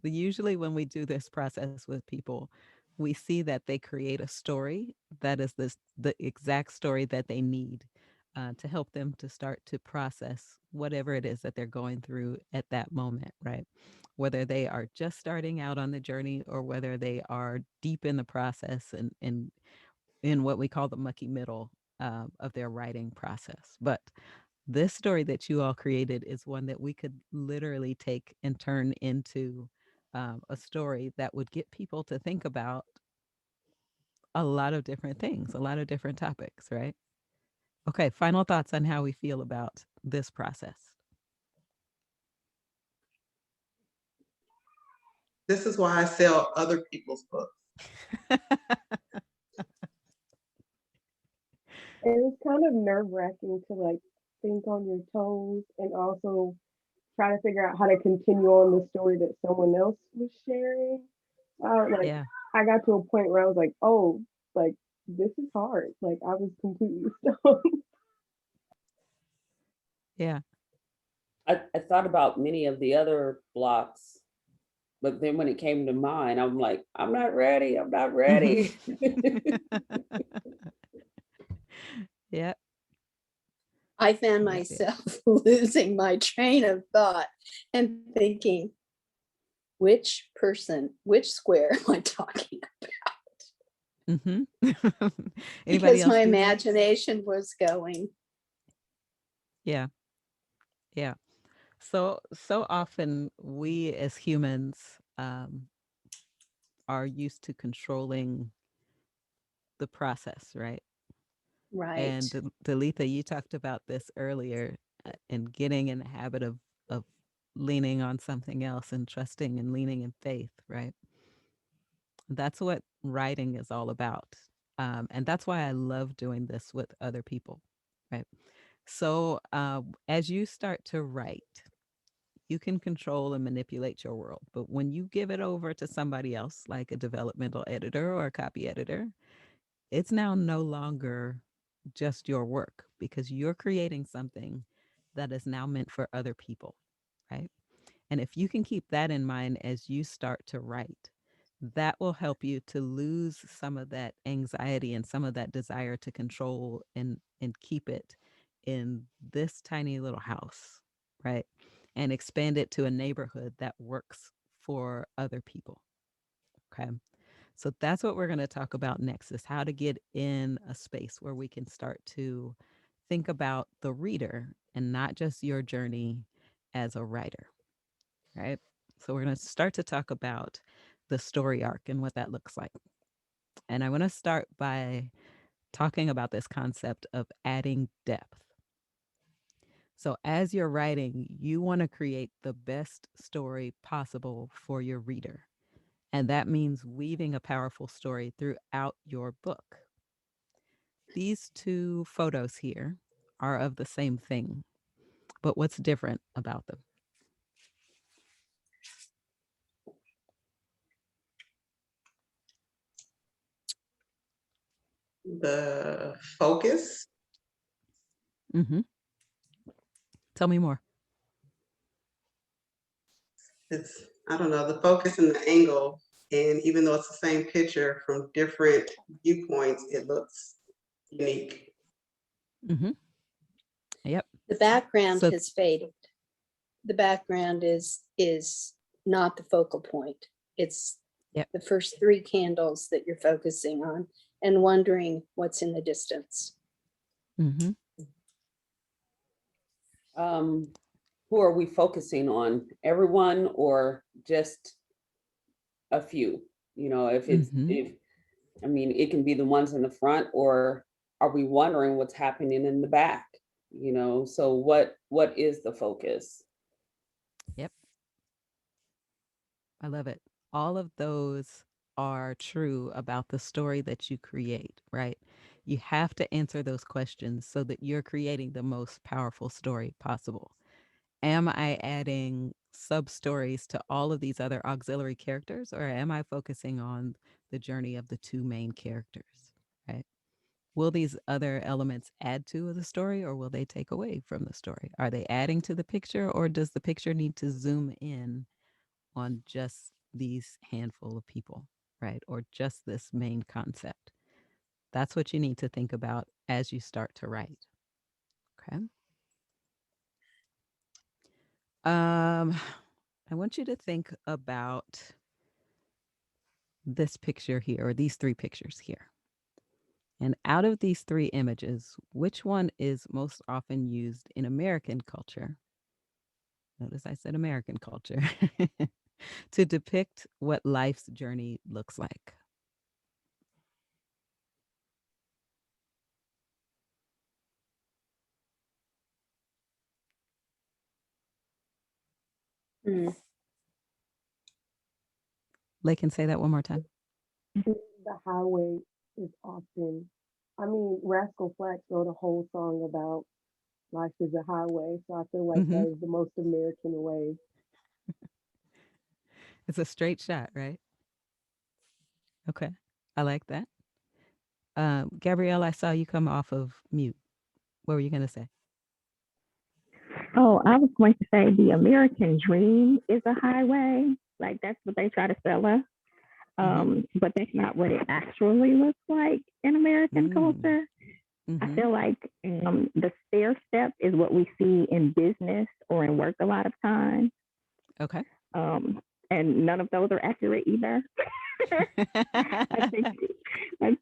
Usually when we do this process with people, we see that they create a story that is the exact story that they need to help them to start to process whatever it is that they're going through at that moment, right? Whether they are just starting out on the journey or whether they are deep in the process and in what we call the mucky middle of their writing process. But this story that you all created is one that we could literally take and turn into a story that would get people to think about a lot of different things, a lot of different topics, right? Okay, final thoughts on how we feel about this process. This is why I sell other people's books. And it's kind of nerve-wracking to like think on your toes and also try to figure out how to continue on the story that someone else was sharing. Like Yeah, I got to a point where I was like, oh, like this is hard. Like I was completely stumped. yeah. I thought about many of the other blocks, but then when it came to mine, I'm like, I'm not ready. I'm not ready. Yeah, I found yeah. myself losing my train of thought and thinking, which person, which square am I talking about? Mm-hmm. Anybody Because else my do that? imagination was going. Yeah, yeah. So often we as humans are used to controlling the process, right? Right. And Dalitha, you talked about this earlier, and getting in the habit of leaning on something else and trusting and leaning in faith, right? That's what writing is all about. And that's why I love doing this with other people, right? So as you start to write, you can control and manipulate your world. But when you give it over to somebody else, like a developmental editor or a copy editor, it's now no longer just your work because you're creating something that is now meant for other people, right? And if you can keep that in mind as you start to write, that will help you to lose some of that anxiety and some of that desire to control and keep it in this tiny little house, right? And expand it to a neighborhood that works for other people. Okay. So that's what we're going to talk about next is how to get in a space where we can start to think about the reader and not just your journey as a writer, right? So we're going to start to talk about the story arc and what that looks like. And I want to start by talking about this concept of adding depth. So as you're writing, you want to create the best story possible for your reader. And that means weaving a powerful story throughout your book. These two photos here are of the same thing, but what's different about them? The focus, Mm-hmm. Tell me more. it's, I don't know, the focus and the angle. And even though it's the same picture from different viewpoints, it looks unique. Mm-hmm. Yep. The background So has faded. The background is not the focal point. It's yep. the first three candles that you're focusing on and wondering what's in the distance. Mm-hmm. Who are we focusing on? Everyone or just a few? You know, Mm-hmm. if I mean, it can be the ones in the front, or are we wondering what's happening in the back? You know, so what is the focus? Yep. I love it. All of those are true about the story that you create, right? You have to answer those questions so that you're creating the most powerful story possible. Am I adding sub stories to all of these other auxiliary characters, or am I focusing on the journey of the two main characters, right? Will these other elements add to the story or will they take away from the story? Are they adding to the picture or does the picture need to zoom in on just these handful of people, right? Or just this main concept? That's what you need to think about as you start to write. Okay. I want you to think about this picture here, or these three pictures here. And out of these three images, which one is most often used in American culture? Notice I said American culture to depict what life's journey looks like. Mm. Lakin, say that one more time. The highway is often, I mean, Rascal Flatts wrote a whole song about life is a highway. So I feel like Mhm. that is the most American way. It's a straight shot, right? Okay. I like that. Gabrielle, I saw you come off of mute. What were you going to say? Oh, I was going to say the American dream is a highway. Like that's what they try to sell us. But that's not what it actually looks like in American culture. I feel like the stair step is what we see in business or in work a lot of times. Okay. And none of those are accurate either. I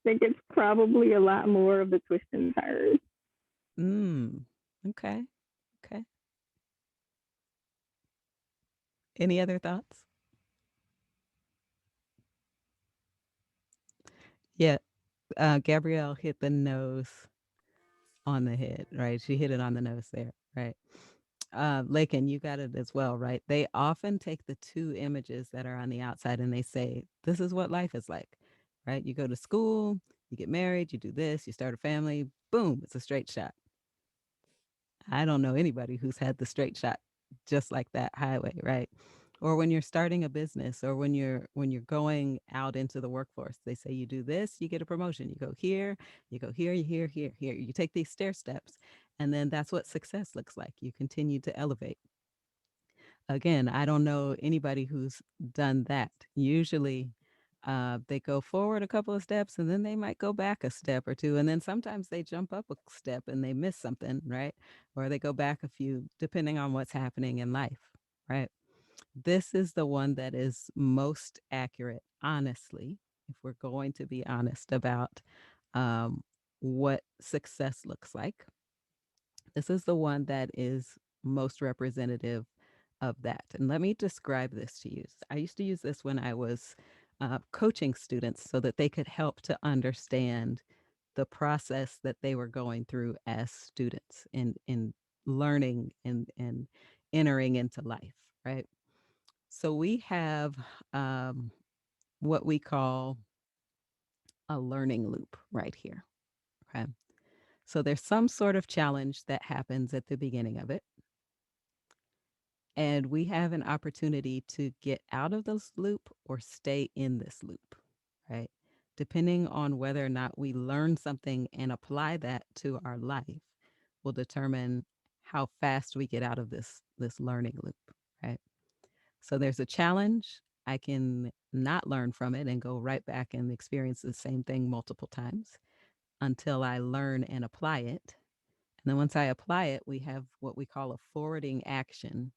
think it's probably a lot more of the twists and turns. Okay. Okay. Any other thoughts? Yeah. Gabrielle hit the nose on the head, right? She hit it on the nose there, right? Lakin, you got it as well, right? They often take the two images that are on the outside and they say, this is what life is like, right? You go to school, you get married, you do this, you start a family, boom, it's a straight shot. I don't know anybody who's had the straight shot just like that highway, right? Or when you're starting a business or when you're going out into the workforce, they say you do this, you get a promotion. You go here, you go here, you here. You take these stair steps, and then that's what success looks like. You continue to elevate. Again, I don't know anybody who's done that. Usually, they go forward a couple of steps and then they might go back a step or two. And then sometimes they jump up a step and they miss something, right? Or they go back a few, depending on what's happening in life, right? This is the one that is most accurate, honestly, if we're going to be honest about what success looks like. This is the one that is most representative of that. And let me describe this to you. I used to use this when I was coaching students so that they could help to understand the process that they were going through as students in learning and entering into life, right? So we have what we call a learning loop right here. Okay. So there's some sort of challenge that happens at the beginning of it. And we have an opportunity to get out of this loop or stay in this loop, right? Depending on whether or not we learn something and apply that to our life will determine how fast we get out of this learning loop, right? So there's a challenge. I can not learn from it and go right back and experience the same thing multiple times until I learn and apply it. And then once I apply it, we have what we call a forwarding action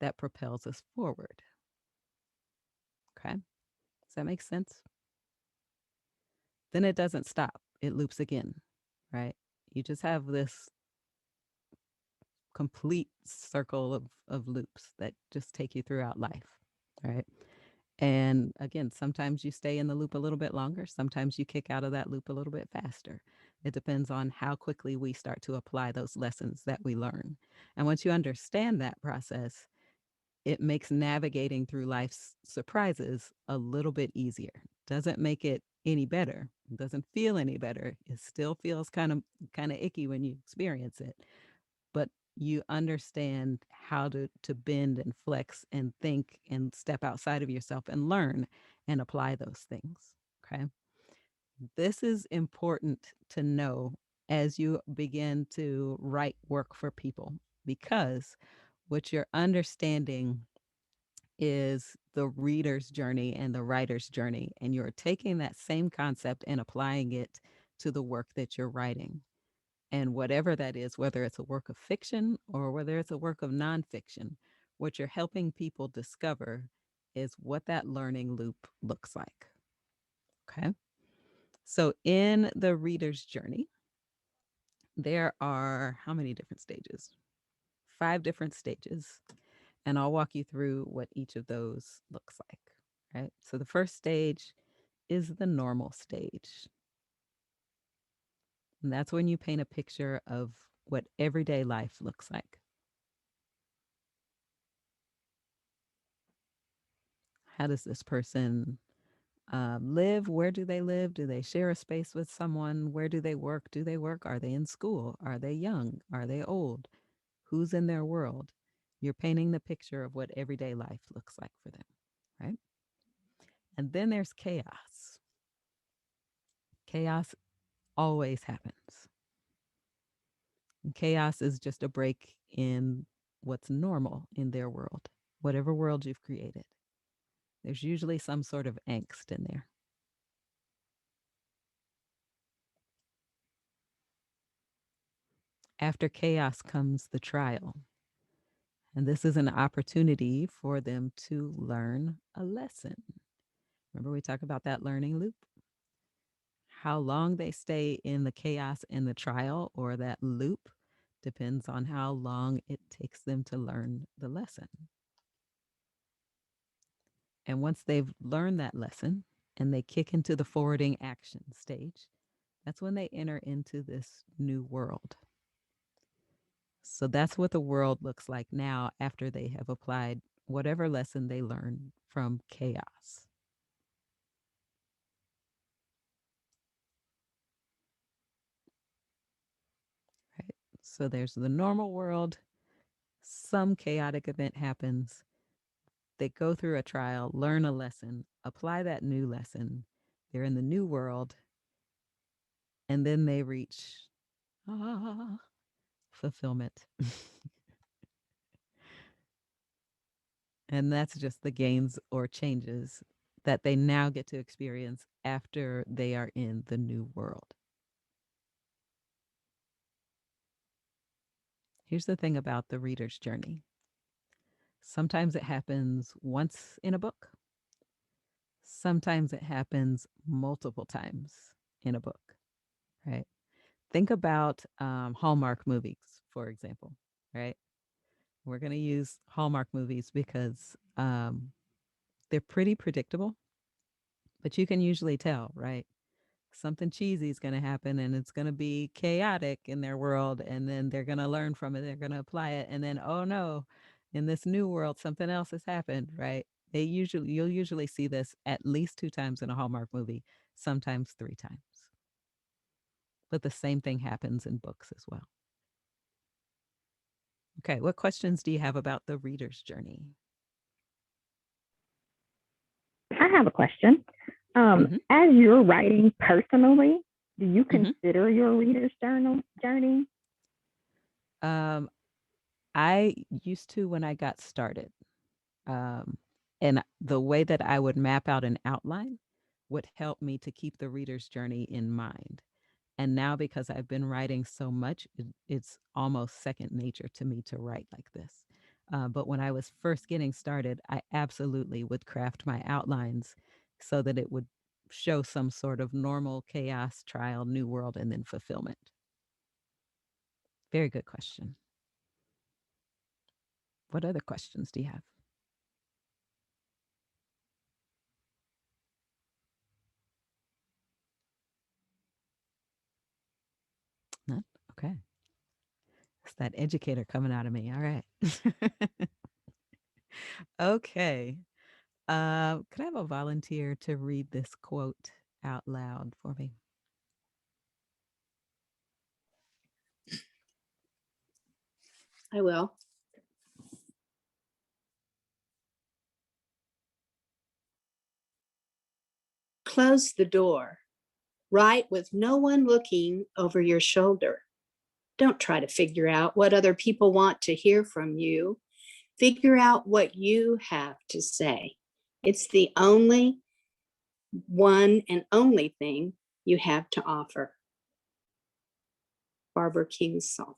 that propels us forward. Okay. Does that make sense? Then it doesn't stop. It loops again, right? You just have this complete circle of loops that just take you throughout life, right? And again, sometimes you stay in the loop a little bit longer. Sometimes you kick out of that loop a little bit faster. It depends on how quickly we start to apply those lessons that we learn. And once you understand that process, it makes navigating through life's surprises a little bit easier. Doesn't make it any better. It doesn't feel any better. It still feels kind of icky when you experience it. But you understand how to bend and flex and think and step outside of yourself and learn and apply those things. Okay. This is important to know as you begin to write work for people, because what you're understanding is the reader's journey and the writer's journey. And you're taking that same concept and applying it to the work that you're writing. And whatever that is, whether it's a work of fiction or whether it's a work of nonfiction, what you're helping people discover is what that learning loop looks like. Okay. So in the reader's journey, there are how many different stages? 5 different stages. And I'll walk you through what each of those looks like. Right. So the first stage is the normal stage. And that's when you paint a picture of what everyday life looks like. How does this person live? Where do they live? Do they share a space with someone? Where do they work? Do they work? Are they in school? Are they young? Are they old? Who's in their world? You're painting the picture of what everyday life looks like for them, right? And then there's chaos. Chaos always happens. And chaos is just a break in what's normal in their world, whatever world you've created. There's usually some sort of angst in there. After chaos comes the trial. And this is an opportunity for them to learn a lesson. Remember, we talked about that learning loop? How long they stay in the chaos and the trial or that loop depends on how long it takes them to learn the lesson. And once they've learned that lesson and they kick into the forwarding action stage, that's when they enter into this new world. So that's what the world looks like now after they have applied whatever lesson they learned from chaos. Right? So there's the normal world, some chaotic event happens, they go through a trial, learn a lesson, apply that new lesson, they're in the new world, and then they reach fulfillment. And that's just the gains or changes that they now get to experience after they are in the new world. Here's the thing about the reader's journey. Sometimes it happens once in a book. Sometimes it happens multiple times in a book, right? Think about Hallmark movies, for example, right? We're going to use Hallmark movies because they're pretty predictable, but you can usually tell, right? Something cheesy is going to happen and it's going to be chaotic in their world. And then they're going to learn from it. They're going to apply it. And then, oh no, in this new world, something else has happened, right? You'll usually see this at least 2 times in a Hallmark movie, sometimes 3 times. But the same thing happens in books as well. Okay, what questions do you have about the reader's journey? I have a question. As you're writing personally, do you consider your reader's journey? I used to when I got started. And the way that I would map out an outline would help me to keep the reader's journey in mind. And now, because I've been writing so much, it's almost second nature to me to write like this. But when I was first getting started, I absolutely would craft my outlines so that it would show some sort of normal chaos, trial, new world, and then fulfillment. Very good question. What other questions do you have? None? Okay. It's that educator coming out of me. All right. Okay. Could I have a volunteer to read this quote out loud for me? I will. Close the door. Write with no one looking over your shoulder. Don't try to figure out what other people want to hear from you. Figure out what you have to say. It's the only one and only thing you have to offer. Barbara Kingsolver.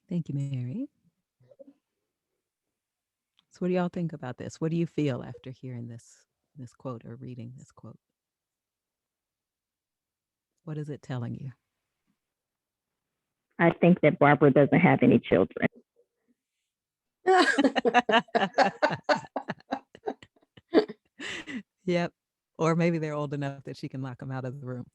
Thank you, Mary. So what do y'all think about this? What do you feel after hearing this quote or reading this quote? What is it telling you? I think that Barbara doesn't have any children. Yep. Or maybe they're old enough that she can lock them out of the room.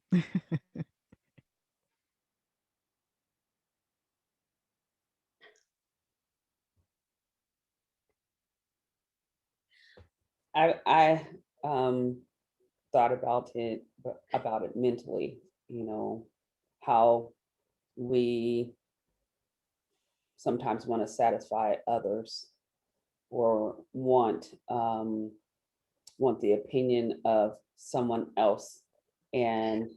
I thought about it mentally, how we sometimes want to satisfy others or want the opinion of someone else. And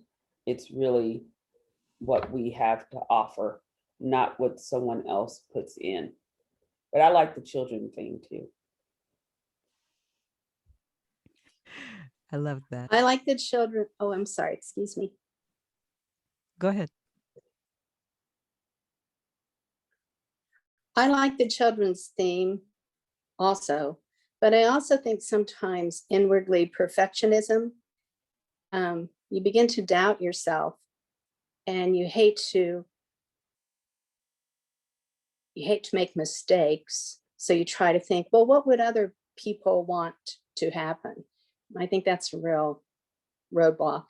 it's really what we have to offer, not what someone else puts in. But I like the children thing too. I love that. I like the children. Oh, I'm sorry. Excuse me. Go ahead. I like the children's theme also, but I also think sometimes inwardly perfectionism, you begin to doubt yourself and you hate to make mistakes. So you try to think, well, what would other people want to happen? I think that's a real roadblock.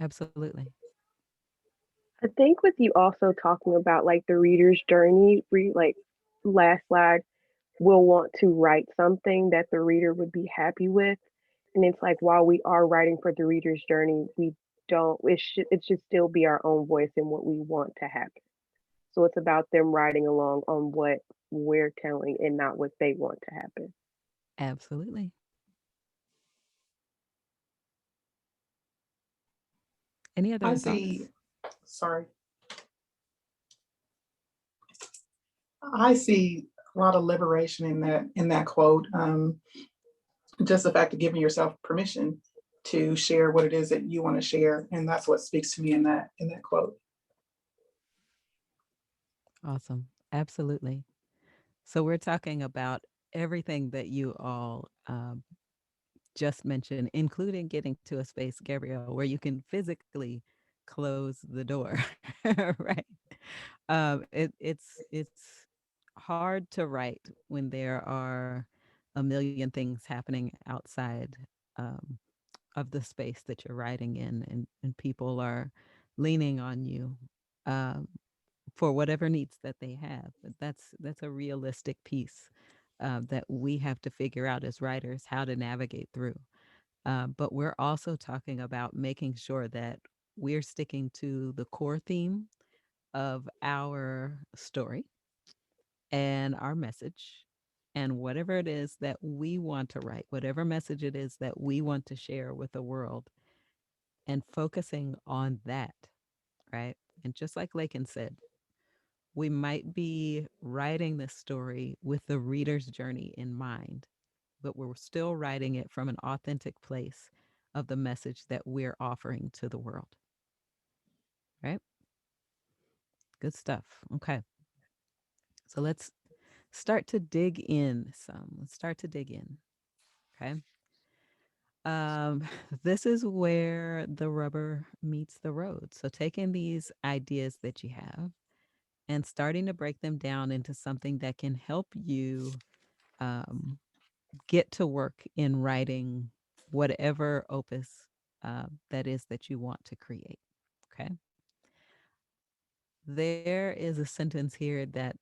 Absolutely. I think with you also talking about like the reader's journey, like last slide, will want to write something that the reader would be happy with. And it's like while we are writing for the reader's journey, we don't, it should still be our own voice and what we want to happen. So it's about them writing along on what we're telling and not what they want to happen. Absolutely. Any other I thoughts? see, sorry. I see a lot of liberation in that quote. Just the fact of giving yourself permission to share what it is that you want to share. And that's what speaks to me in that quote. Awesome. Absolutely. So we're talking about everything that you all just mentioned, including getting to a space, Gabrielle, where you can physically close the door, right? It's hard to write when there are a million things happening outside um, of the space that you're writing in, and people are leaning on you um, for whatever needs that they have. But that's a realistic piece that we have to figure out as writers how to navigate through. But we're also talking about making sure that we're sticking to the core theme of our story and our message and whatever it is that we want to write, whatever message it is that we want to share with the world, and focusing on that, right? And just like Lakin said, we might be writing this story with the reader's journey in mind, but we're still writing it from an authentic place of the message that we're offering to the world. Right? Good stuff. Okay. So let's start to dig in some. Let's start to dig in. Okay. Um, this is where the rubber meets the road. So taking these ideas that you have and starting to break them down into something that can help you um, get to work in writing whatever opus that is that you want to create. Okay. There is a sentence here that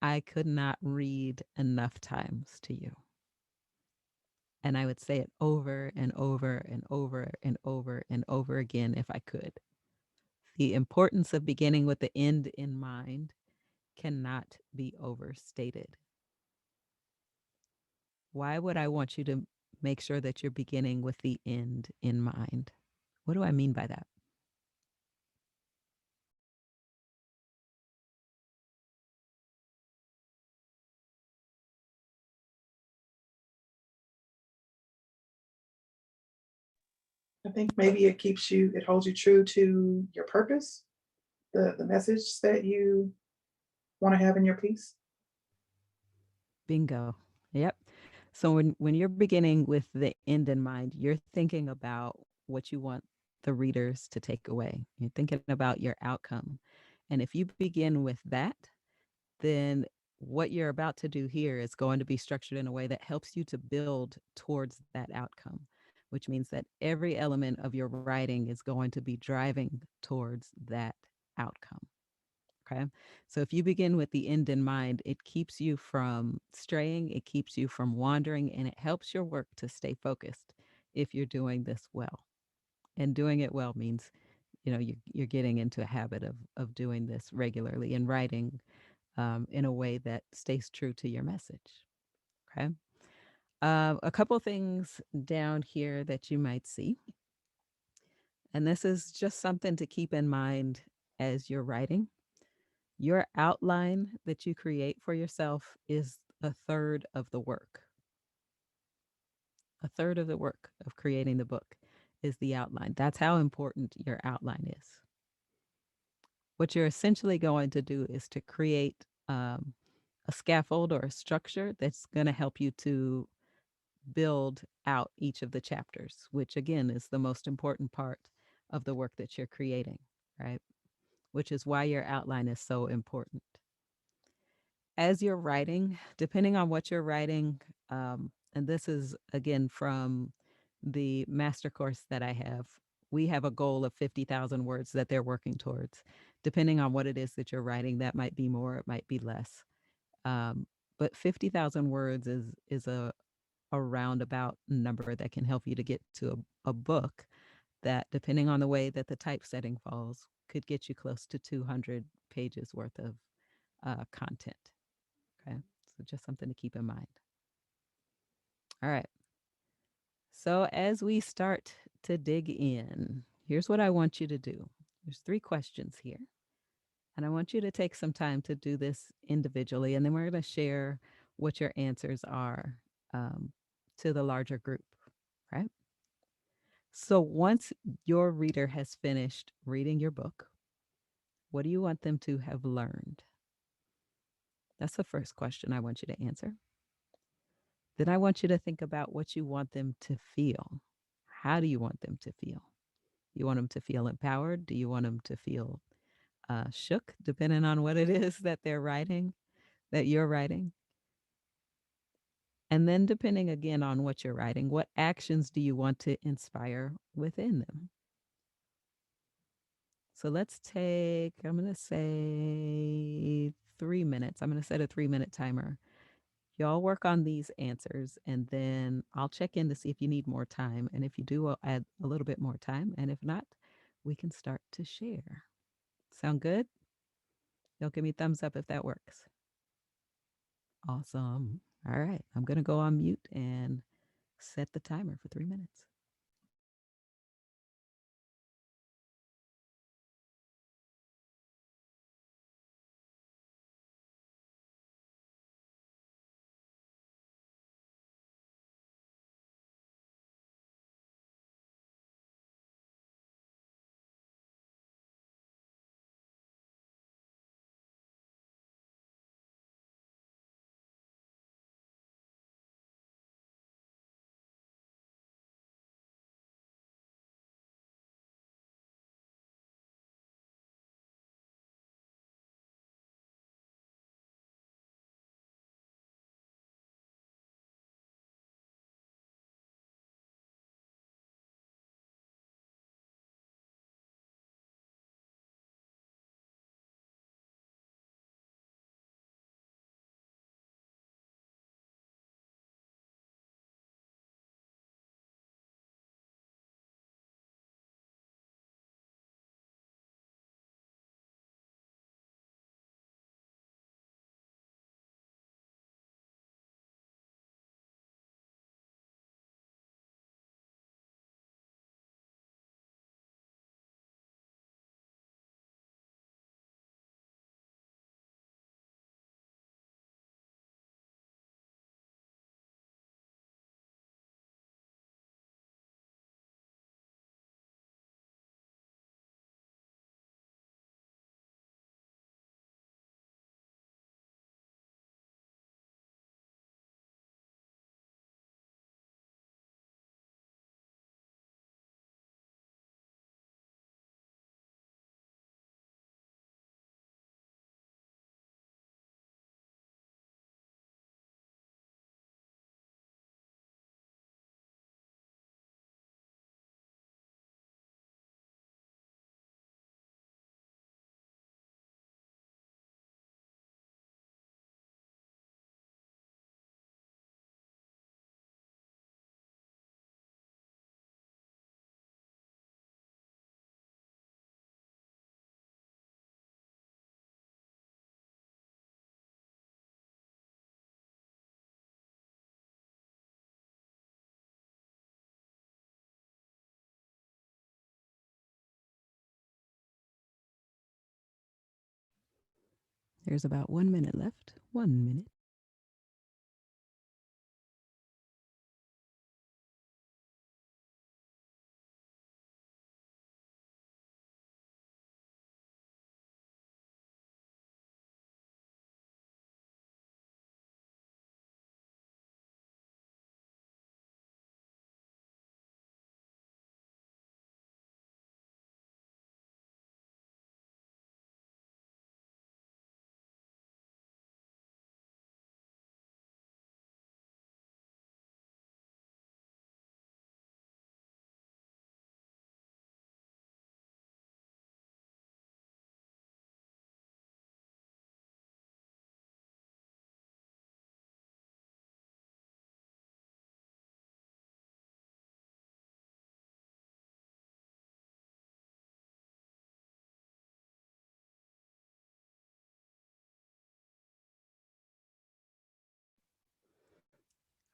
I could not read enough times to you. And I would say it over and over and over and over and over again if I could. The importance of beginning with the end in mind cannot be overstated. Why would I want you to make sure that you're beginning with the end in mind? What do I mean by that? I think maybe it holds you true to your purpose, the message that you want to have in your piece. Bingo. Yep. So when you're beginning with the end in mind, you're thinking about what you want the readers to take away. You're thinking about your outcome. And if you begin with that, then what you're about to do here is going to be structured in a way that helps you to build towards that outcome, which means that every element of your writing is going to be driving towards that outcome. Okay. So if you begin with the end in mind, it keeps you from straying, it keeps you from wandering, and it helps your work to stay focused if you're doing this well. And doing it well means, you're getting into a habit of doing this regularly and writing in a way that stays true to your message. Okay. A couple things down here that you might see. And this is just something to keep in mind as you're writing. Your outline that you create for yourself is a third of the work. A third of the work of creating the book is the outline. That's how important your outline is. What you're essentially going to do is to create a scaffold or a structure that's going to help you to build out each of the chapters, which again is the most important part of the work that you're creating, right? Which is why your outline is so important. As you're writing, depending on what you're writing, and this is again from the master course that I have, we have a goal of 50,000 words that they're working towards. Depending on what it is that you're writing, that might be more, it might be less. But 50,000 words is a roundabout number that can help you to get to a book that, depending on the way that the typesetting falls, could get you close to 200 pages worth of content. Okay, so just something to keep in mind. All right. So as we start to dig in, here's what I want you to do. There's 3 questions here. And I want you to take some time to do this individually, and then we're going to share what your answers are to the larger group, right? So once your reader has finished reading your book, what do you want them to have learned? That's the first question I want you to answer. Then I want you to think about what you want them to feel. How do you want them to feel? You want them to feel empowered? Do you want them to feel shook, depending on what it is that they're writing, that you're writing? And then depending again on what you're writing, what actions do you want to inspire within them? So let's take, I'm going to say 3 minutes. I'm going to set a 3-minute timer. Y'all work on these answers, and then I'll check in to see if you need more time. And if you do, I'll add a little bit more time. And if not, we can start to share. Sound good? Y'all give me thumbs up if that works. Awesome. All right. I'm going to go on mute and set the timer for 3 minutes. There's about 1 minute left. 1 minute.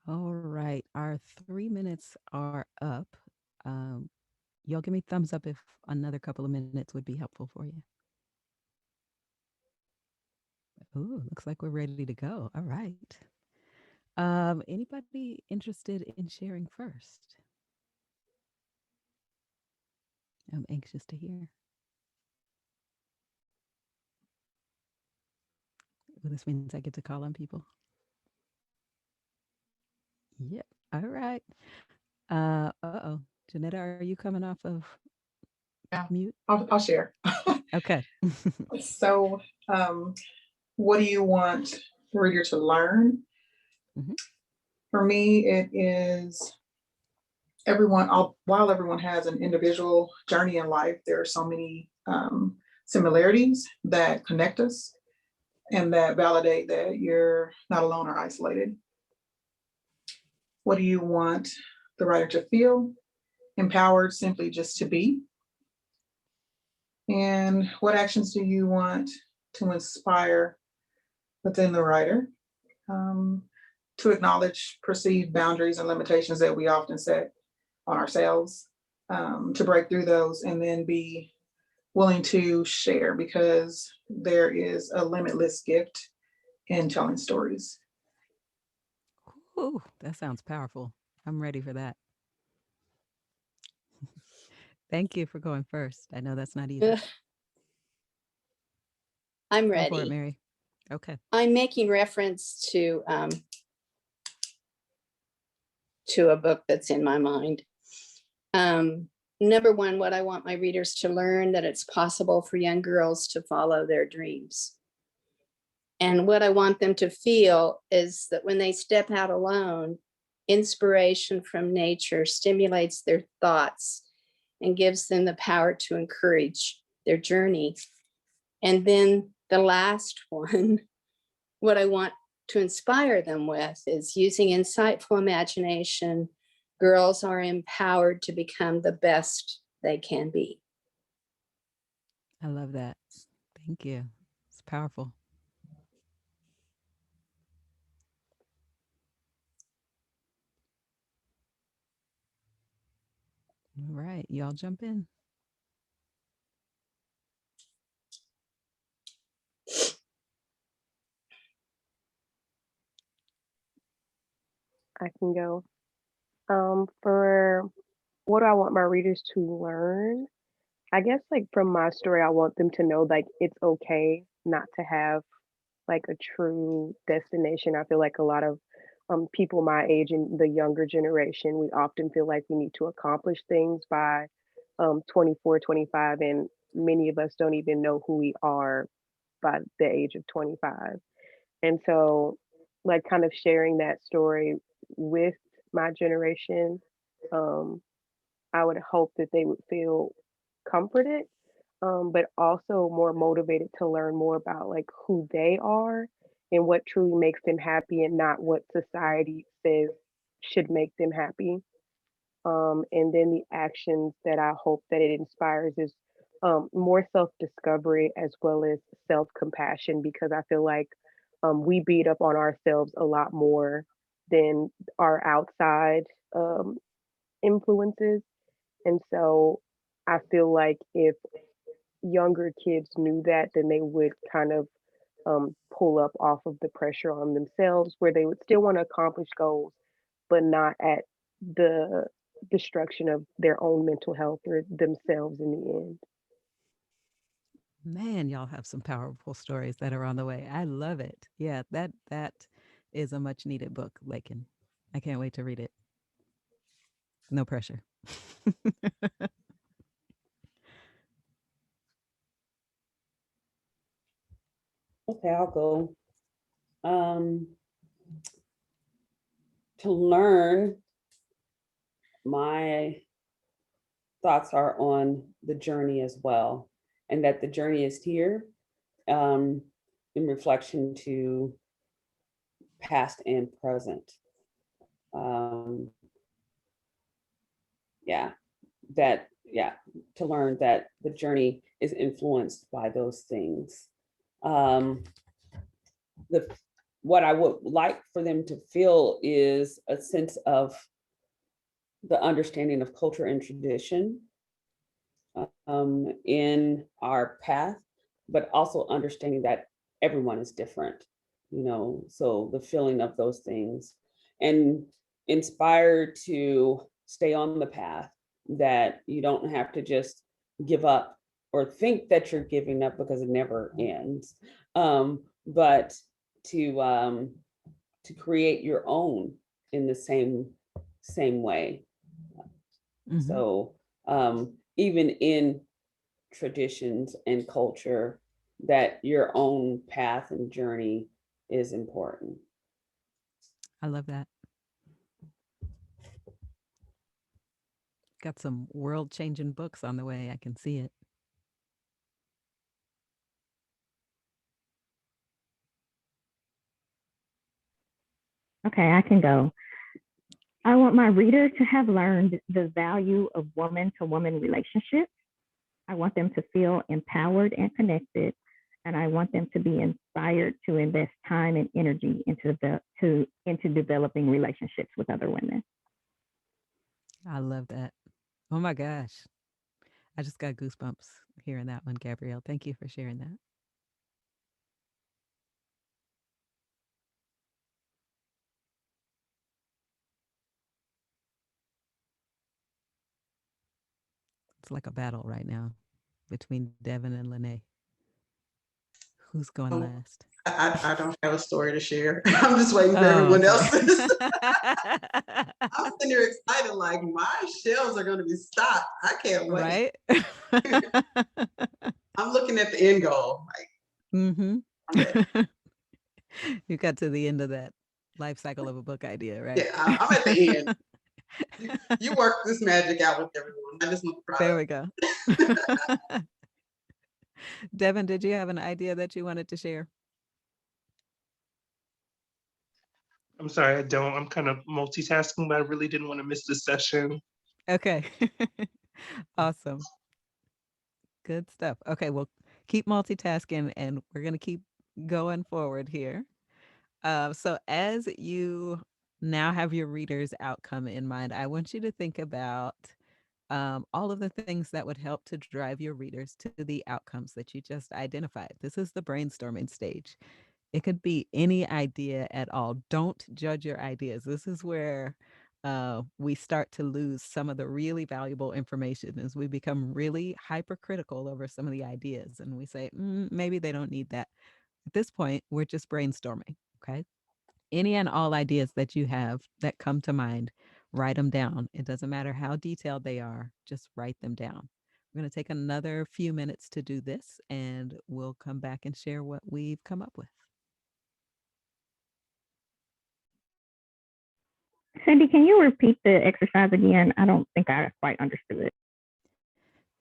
All right, our 3 minutes are up. Um, y'all give me thumbs up if another couple of minutes would be helpful for you. Ooh, looks like we're ready to go. All right. Anybody interested in sharing first? I'm anxious to hear. Ooh, this means I get to call on people. Yep. All right. Uh-oh. Janetta, are you coming off of Yeah. mute? I'll share. Okay. So, what do you want the reader to learn? Mhm. For me, it is while everyone has an individual journey in life, there are so many similarities that connect us and that validate that you're not alone or isolated. What do you want the writer to feel? Empowered simply just to be. And what actions do you want to inspire within the writer? To acknowledge perceived boundaries and limitations that we often set on ourselves, to break through those and then be willing to share, because there is a limitless gift in telling stories. Ooh, that sounds powerful. I'm ready for that. Thank you for going first. I know that's not easy. Ugh, I'm Go for it, ready. Mary. Okay. I'm making reference to a book that's in my mind. Number one, what I want my readers to learn, that it's possible for young girls to follow their dreams. And what I want them to feel is that when they step out alone, inspiration from nature stimulates their thoughts and gives them the power to encourage their journey. And then the last one, what I want to inspire them with is using insightful imagination. Girls are empowered to become the best they can be. I love that. Thank you. It's powerful. All right, y'all jump in. I can go. For what do I want my readers to learn? I guess like from my story, I want them to know like it's okay not to have like a true destination. I feel like a lot of people my age and the younger generation, we often feel like we need to accomplish things by 24, 25, and many of us don't even know who we are by the age of 25. And so, like, kind of sharing that story with my generation, um, I would hope that they would feel comforted, but also more motivated to learn more about like who they are and what truly makes them happy and not what society says should make them happy. And then the actions that I hope that it inspires is more self-discovery as well as self-compassion, because I feel like we beat up on ourselves a lot more than our outside um, influences. And so I feel like if younger kids knew that, then they would kind of pull up off of the pressure on themselves, where they would still want to accomplish goals, but not at the destruction of their own mental health or themselves in the end. Man, y'all have some powerful stories that are on the way. I love it. Yeah, that is a much needed book, Lakin. I can't wait to read it. No pressure. Okay, I'll go. To learn, my thoughts are on the journey as well, and that the journey is here in reflection to past and present. Yeah, to learn that the journey is influenced by those things. What I would like for them to feel is a sense of the understanding of culture and tradition in our path, but also understanding that everyone is different, so the feeling of those things, and inspired to stay on the path, that you don't have to just give up or think that you're giving up, because it never ends, but to create your own in the same way. Mhm. So even in traditions and culture, that your own path and journey is important. I love that. Got some world-changing books on the way. I can see it. Okay, I can go. I want my reader to have learned the value of woman-to-woman relationships. I want them to feel empowered and connected, and I want them to be inspired to invest time and energy into developing relationships with other women. I love that. Oh my gosh. I just got goosebumps hearing that one, Gabrielle. Thank you for sharing that. It's like a battle right now between Devin and Lene. Who's going Oh, last? I don't have a story to share. I'm just waiting for everyone else's. I'm sitting here excited, like my shelves are going to be stocked. I can't wait. Right? I'm looking at the end goal. Like, Mm-hmm. I'm ready. You got to the end of that life cycle of a book idea, right? Yeah, I'm at the end. You work this magic out with everyone. I just want the There product. we go. Devin, did you have an idea that you wanted to share? I'm sorry, I don't. I'm kind of multitasking, but I really didn't want to miss this session. Okay. Awesome. Good stuff. Okay, well, keep multitasking and we're going to keep going forward here. So as you now have your reader's outcome in mind, I want you to think about all of the things that would help to drive your readers to the outcomes that you just identified. This is the brainstorming stage. It could be any idea at all. Don't judge your ideas. This is where we start to lose some of the really valuable information as we become really hypercritical over some of the ideas. And we say, maybe they don't need that. At this point, we're just brainstorming. Okay. Any and all ideas that you have that come to mind, write them down. It doesn't matter how detailed they are, just write them down. We're going to take another few minutes to do this, and we'll come back and share what we've come up with. Cindy, can you repeat the exercise again? I don't think I quite understood it.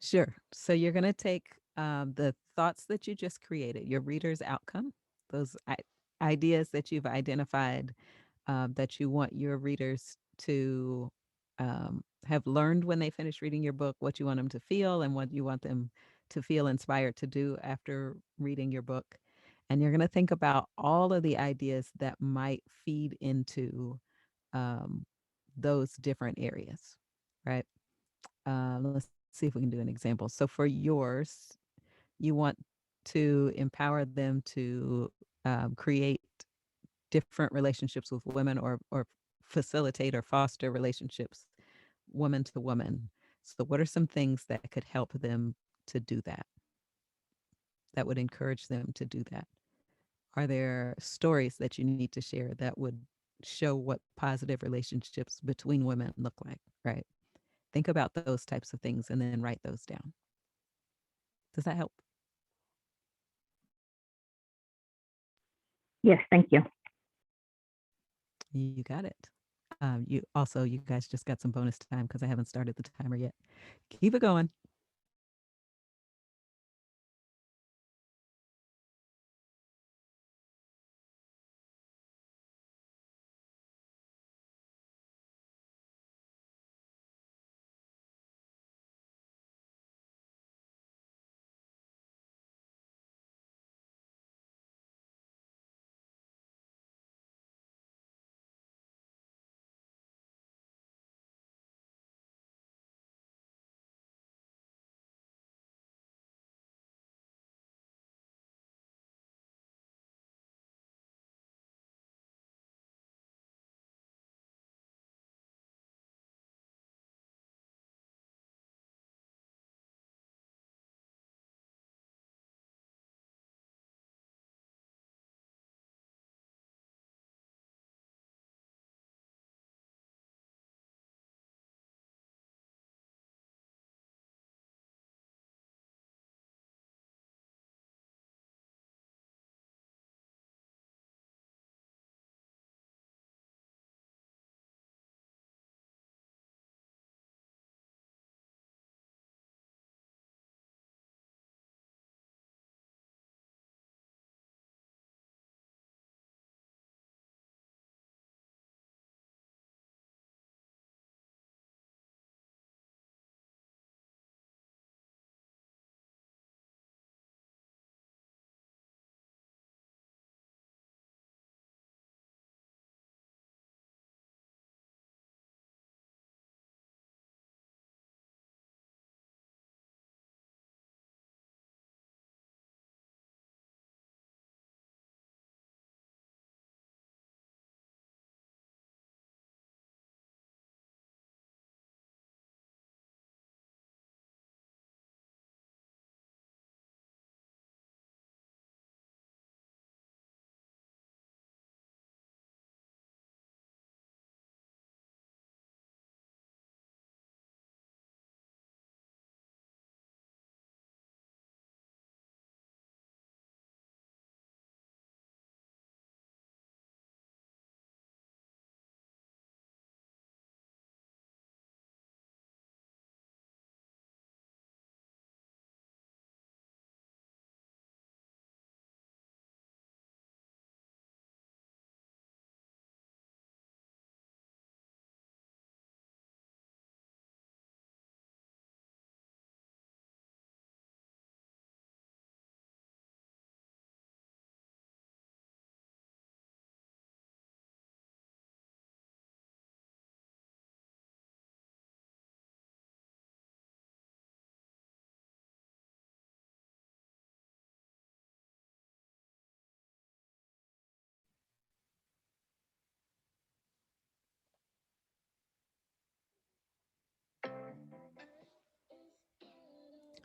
Sure. So you're going to take the thoughts that you just created, your reader's outcome, those ideas that you've identified that you want your readers to have learned when they finish reading your book, what you want them to feel and what you want them to feel inspired to do after reading your book. And you're going to think about all of the ideas that might feed into those different areas, right? Let's see if we can do an example. So for yours, you want to empower them to create different relationships with women, or facilitate or foster relationships woman to woman. So what are some things that could help them to do that, that would encourage them to do that? Are there stories that you need to share that would show what positive relationships between women look like, right? Think about those types of things and then write those down. Does that help? Yes, thank you. You got it. You guys just got some bonus time because I haven't started the timer yet. Keep it going.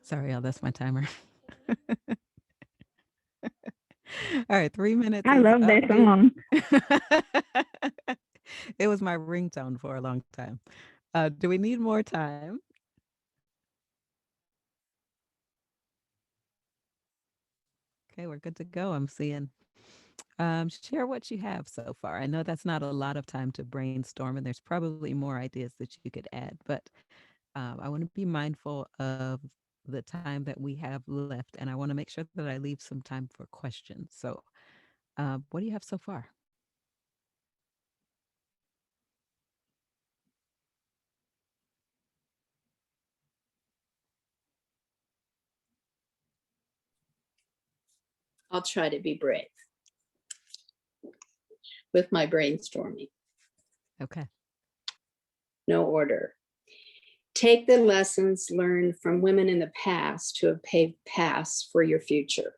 Sorry, y'all, that's my timer. All right, 3 minutes I is love up. that song. It was my ringtone for a long time. Do we need more time? Okay, we're good to go. I'm seeing. Share what you have so far. I know that's not a lot of time to brainstorm, and there's probably more ideas that you could add, but I want to be mindful of the time that we have left, and I want to make sure that I leave some time for questions. So, what do you have so far? I'll try to be brave with my brainstorming. Okay. No order. Take the lessons learned from women in the past to have paved paths for your future.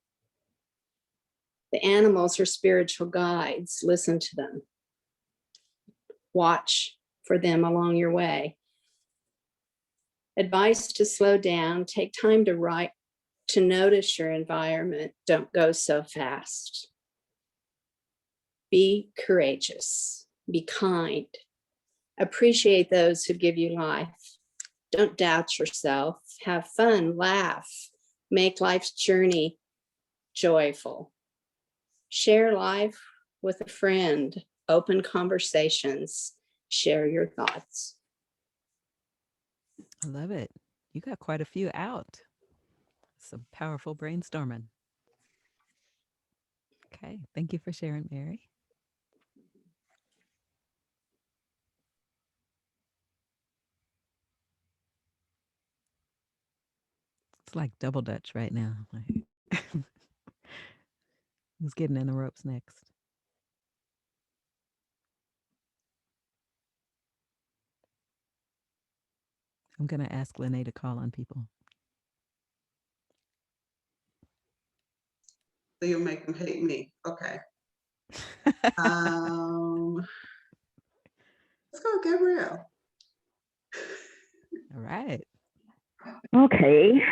The animals are spiritual guides. Listen to them. Watch for them along your way. Advice to slow down. Take time to write, to notice your environment. Don't go so fast. Be courageous. Be kind. Appreciate those who give you life. Don't doubt yourself. Have fun, laugh. Make life's journey joyful. Share life with a friend. Open conversations. Share your thoughts. I love it. You got quite a few out. Some powerful brainstorming. Okay, thank you for sharing, Mary. It's like double dutch right now. Who's getting in the ropes next? I'm going to ask Lene to call on people. So you'll make them hate me. Okay. Let's go, Gabrielle. All right. Okay.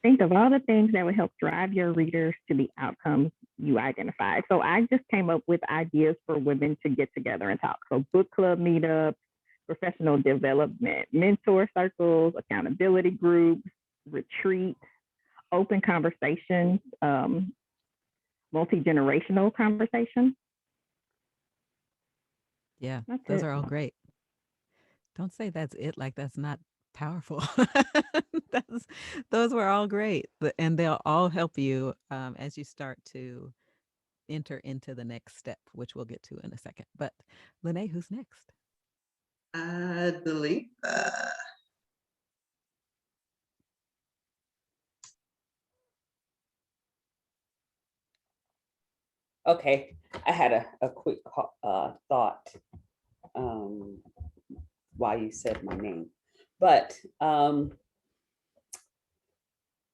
Think of all the things that would help drive your readers to the outcomes you identify. So I just came up with ideas for women to get together and talk. So book club meetups, professional development, mentor circles, accountability groups, retreats, open conversations, multi-generational conversations. Yeah, That's those it. are all great. Don't say that's it like that's not powerful. Those were all great, and they'll all help you as you start to enter into the next step, which we'll get to in a second. But Lene, who's next? Delete. Okay, I had a quick thought while you said my name, but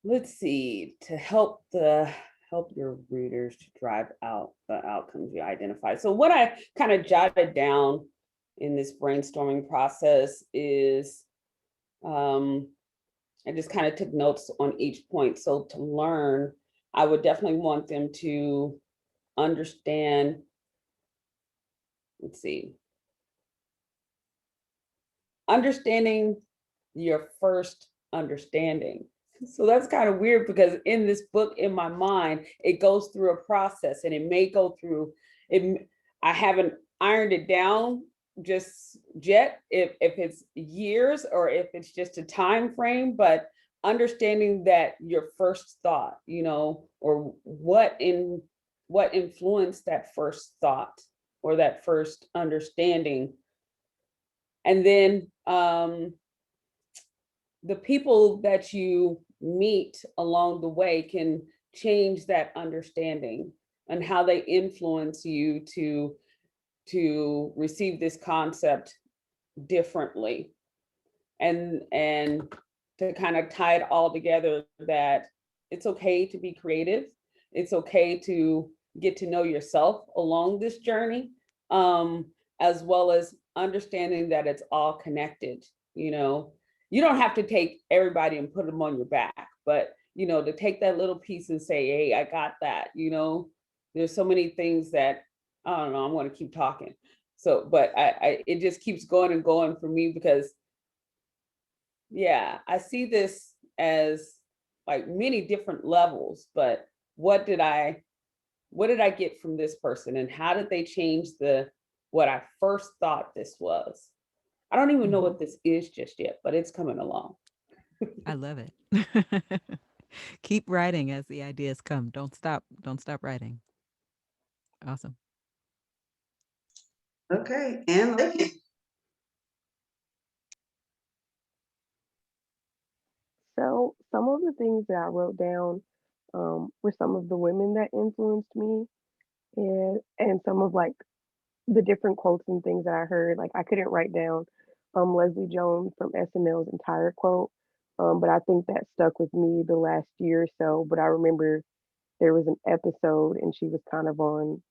let's see, to help your readers to drive out the outcomes you identify. So what I kind of jotted down in this brainstorming process is I just kind of took notes on each point. So to learn, I would definitely want them to understand, let's see, understanding your first understanding. So that's kind of weird because in this book, in my mind, it goes through a process and it may go through it. I haven't ironed it down just yet, if it's years or if it's just a time frame, but understanding that your first thought, or what influenced that first thought or that first understanding. And then the people that you meet along the way can change that understanding and how they influence you to receive this concept differently. And to kind of tie it all together, that it's okay to be creative. It's okay to get to know yourself along this journey, as well as understanding that it's all connected. You don't have to take everybody and put them on your back, but to take that little piece and say, hey, I got that. There's so many things that I don't know, I'm going to keep talking. So, but it just keeps going and going for me because, yeah, I see this as like many different levels, but what did I get from this person and how did they change what I first thought this was? I don't even know what this is just yet, but it's coming along. I love it. Keep writing as the ideas come. Don't stop writing. Awesome. Okay, and Lakey. So some of the things that I wrote down were some of the women that influenced me, and some of like the different quotes and things that I heard. Like I couldn't write down Leslie Jones from SNL's entire quote, But I think that stuck with me the last year or so. But I remember there was an episode and she was kind of on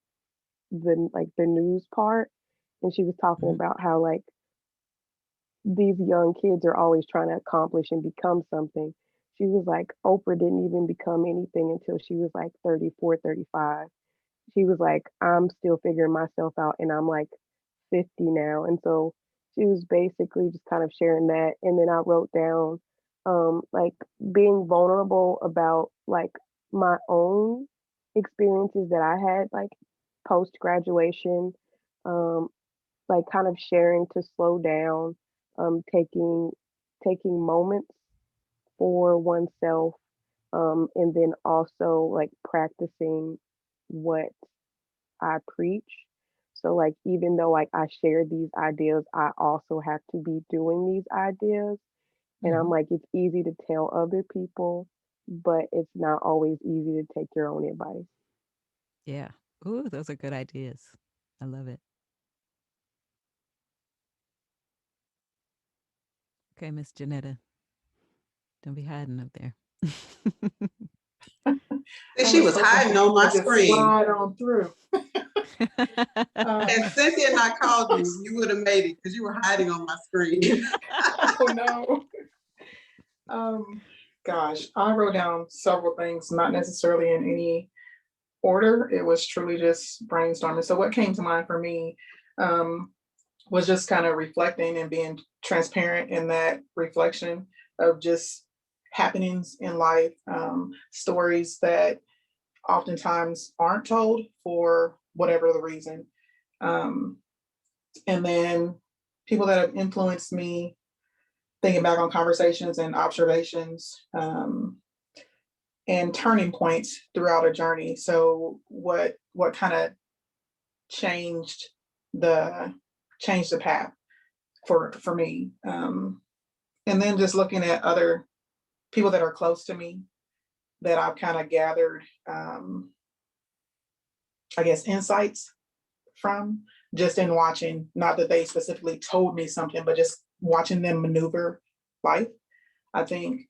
the news part, and she was talking Mhm. about how like these young kids are always trying to accomplish and become something. She was like, Oprah didn't even become anything until she was like 34, 35. She was like, I'm still figuring myself out and I'm like 50 now. And so she was basically just kind of sharing that. And then I wrote down like being vulnerable about like my own experiences that I had like post graduation, um, like kind of sharing to slow down, taking moments for oneself, and then also like practicing what I preach. So like even though like I share these ideas, I also have to be doing these ideas. And I'm Mhm. like, it's easy to tell other people, but it's not always easy to take your own advice. Yeah. Ooh, those are good ideas. I love it. Okay, Miss Janetta, don't be hiding up there. And I she was was hoping hiding she on my would just screen. slide on through. Had Uh, Cynthia not called you, you would have made it because you were hiding on my screen. oh no. Um, Gosh, I wrote down several things, not necessarily in any order. It was truly just brainstorming. So what came to mind for me um, was just kind of reflecting and being transparent in that reflection of just happenings in life, stories that oftentimes aren't told for whatever the reason. Um, and then people that have influenced me, thinking back on conversations and observations, and turning points throughout a journey. So what kind of changed the changed the path for me, and then just looking at other people that are close to me that I've kind of gathered, I guess, insights from just in watching. Not that they specifically told me something, but just watching them maneuver life. I think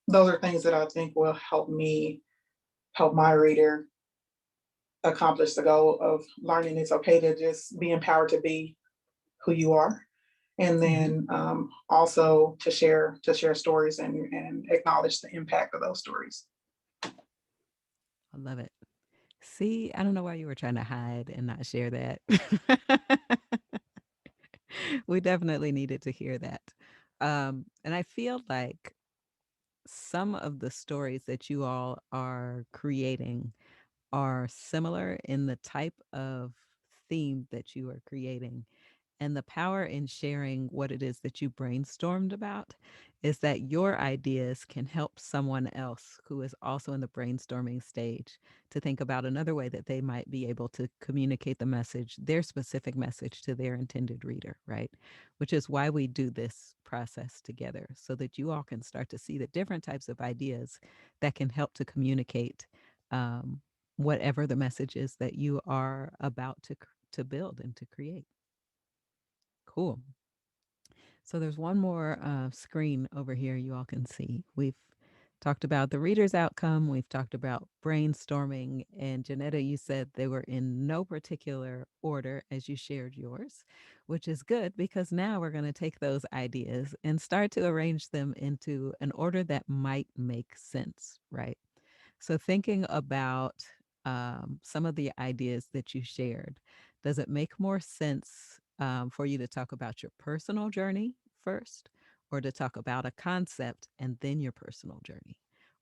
those are things that I think will help me help my reader accomplish the goal of learning it's okay to just be empowered to be who you are, and Mhm. then also to share stories and acknowledge the impact of those stories. I love it. See, I don't know why you were trying to hide and not share that. We definitely needed to hear that. And I feel like some of the stories that you all are creating are similar in the type of theme that you are creating. And the power in sharing what it is that you brainstormed about is that your ideas can help someone else who is also in the brainstorming stage to think about another way that they might be able to communicate the message, their specific message to their intended reader, right? Which is why we do this process together so that you all can start to see the different types of ideas that can help to communicate um, whatever the message is that you are about to build and to create. Cool. So there's one more screen over here you all can see. We've talked about the reader's outcome. We've talked about brainstorming. And Janetta, you said they were in no particular order as you shared yours, which is good because now we're going to take those ideas and start to arrange them into an order that might make sense, right? So, thinking about some of the ideas that you shared, does it make more sense for you to talk about your personal journey first, or to talk about a concept and then your personal journey?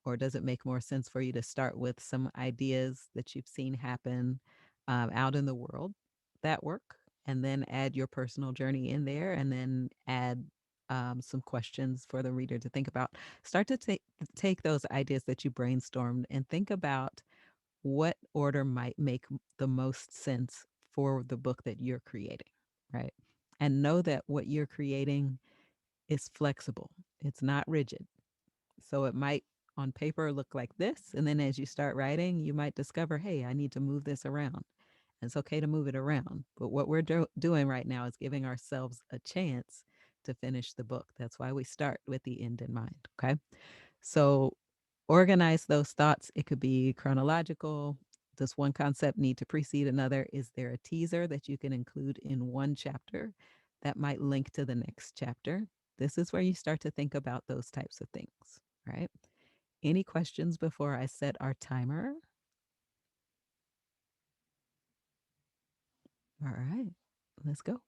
Or does it make more sense for you to start with some ideas that you've seen happen out in the world that work, and then add your personal journey in there, and then add some questions for the reader to think about? Start to take those ideas that you brainstormed and think about what order might make the most sense for the book that you're creating, right? And know that what you're creating is flexible. It's not rigid. So it might on paper look like this, and then as you start writing, you might discover, hey, I need to move this around. It's okay to move it around. But what we're doing right now is giving ourselves a chance to finish the book. That's why we start with the end in mind. Okay. So organize those thoughts. It could be chronological. Does one concept need to precede another? Is there a teaser that you can include in one chapter that might link to the next chapter? This is where you start to think about those types of things, right? Any questions before I set our timer? All right, let's go.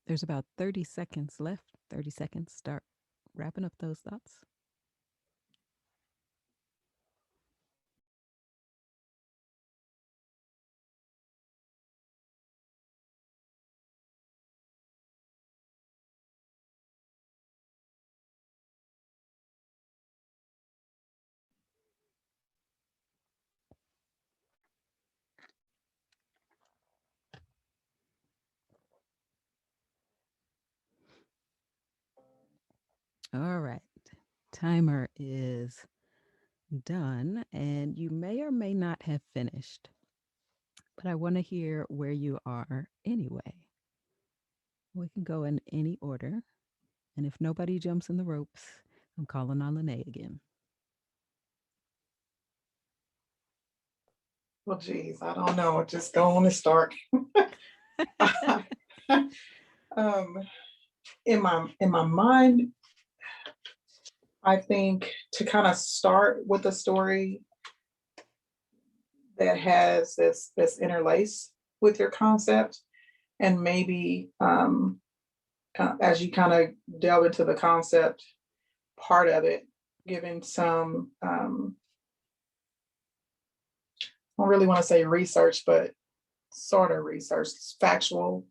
There's about 30 seconds left. 30 seconds. Start wrapping up those thoughts. All right. Timer is done, and you may or may not have finished, but I want to hear where you are anyway. We can go in any order, and if nobody jumps in the ropes, I'm calling on Lene again. Well, geez, I don't know. Just go on and start. um, in my mind, I think to kind of start with a story that has this interlace with your concept, and maybe as you kind of delve into the concept part of it, giving some I don't really want to say research, but sort of research, factual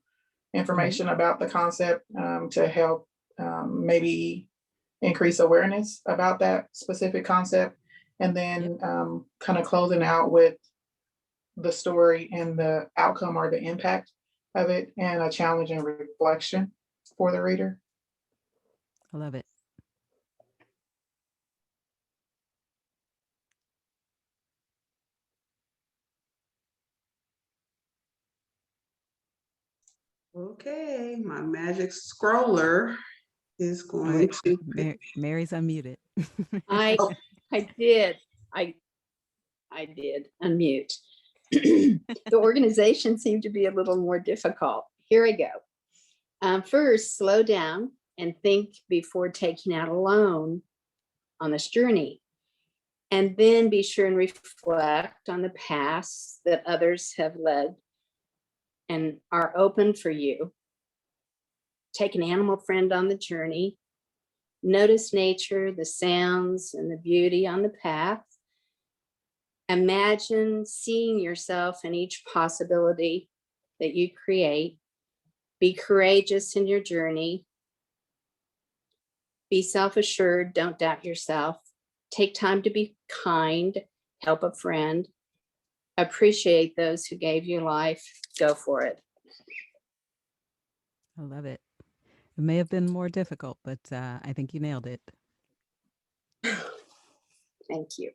information about the concept to help maybe increase awareness about that specific concept. And then kind of closing out with the story and the outcome or the impact of it, and a challenge and reflection for the reader. I love it. Okay, my magic scroller is Oh, going wait, to. Mary's unmuted. I Oh. did. I did unmute. The organization seemed to be a little more difficult. Here I go. First, slow down and think before taking out a loan on this journey. And then be sure and reflect on the paths that others have led and are open for you. Take an animal friend on the journey. Notice nature, the sounds, and the beauty on the path. Imagine seeing yourself in each possibility that you create. Be courageous in your journey. Be self-assured, don't doubt yourself. Take time to be kind, help a friend. Appreciate those who gave you life. Go for it. I love it. It may have been more difficult, but I think you nailed it. Thank you.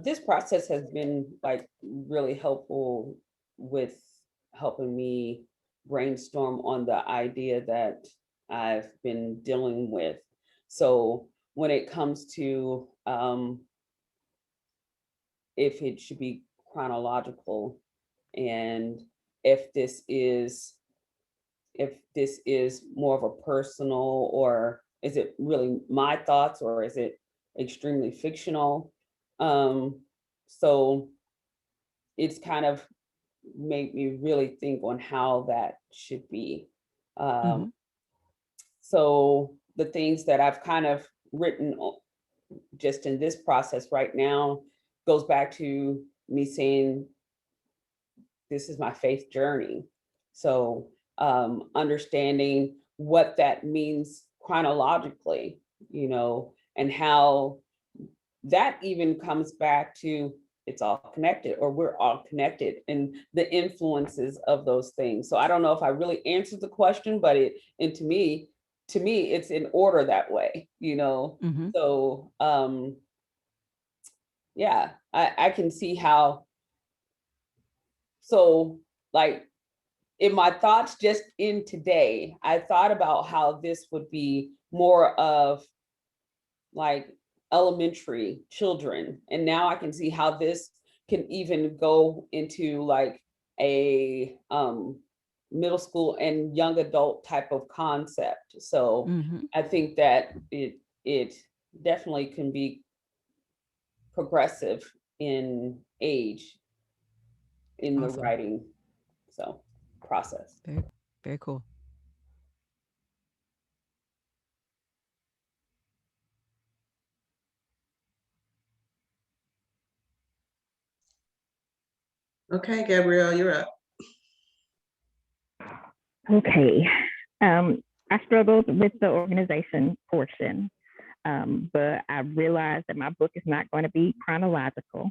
This process has been like really helpful with helping me brainstorm on the idea that I've been dealing with. So when it comes to if it should be chronological, and if this is more of a personal, or is it really my thoughts, or is it extremely fictional? So it's kind of made me really think on how that should be. So the things that I've kind of written just in this process right now goes back to me saying, this is my faith journey. So understanding what that means chronologically, and how that even comes back to it's all connected, or we're all connected, and the influences of those things. So I don't know if I really answered the question, but to me, it's in order that way, So yeah, I can see how. So like in my thoughts just in today, I thought about how this would be more of like elementary children. And now I can see how this can even go into like a middle school and young adult type of concept. So I think that it definitely can be progressive in age in the writing process. Very, very cool. Okay, Gabrielle, you're up. Okay. I struggled with the organization portion, but I realized that my book is not going to be chronological.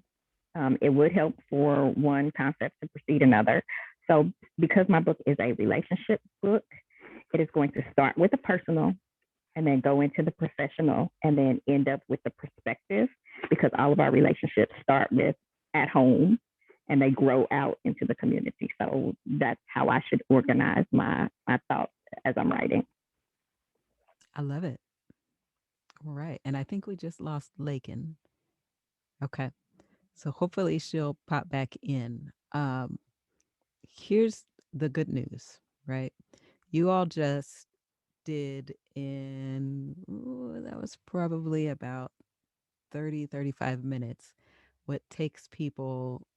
It would help for one concept to precede another. So because my book is a relationship book, it is going to start with the personal and then go into the professional and then end up with the perspective, because all of our relationships start with at home and they grow out into the community. So that's how I should organize my thoughts as I'm writing. I love it. All right. And I think we just lost Lakin. Okay. So hopefully she'll pop back in. Here's the good news, right? You all just did in, that was probably about 30, 35 minutes, what takes people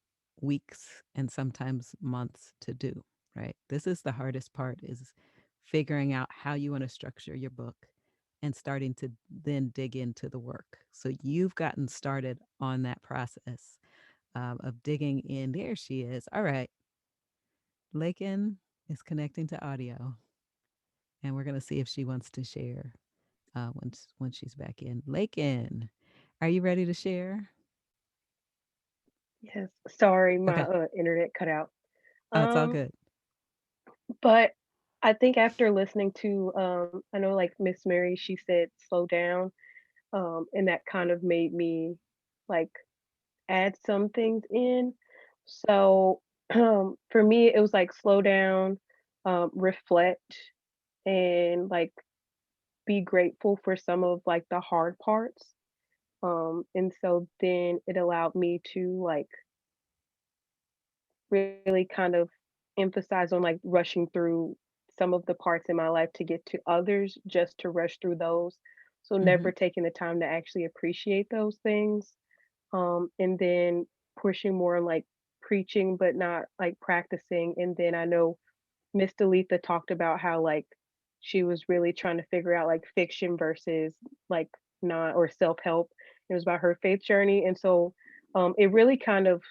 weeks and sometimes months to do, right? This is the hardest part, is figuring out how you want to structure your book and starting to then dig into the work. So you've gotten started on that process of digging in. There she is. All right. Lakin is connecting to audio, and we're going to see if she wants to share once she's back in. Lakin, are you ready to share? Yes. Sorry, my Okay. internet cut out. Oh, it's all Um, good. but I think after listening to I know like Miss Mary, she said slow down. And that kind of made me like add some things in. So for me it was like slow down, reflect, and like be grateful for some of like the hard parts. And so then it allowed me to like really kind of emphasize on like rushing through some of the parts in my life to get to others just to rush through those. So Hmm. never taking the time to actually appreciate those things. And then pushing more on like preaching but not like practicing. And then I know Miss Delitha talked about how like she was really trying to figure out like fiction versus like not or self-help. It was about her faith journey. And so it really kind of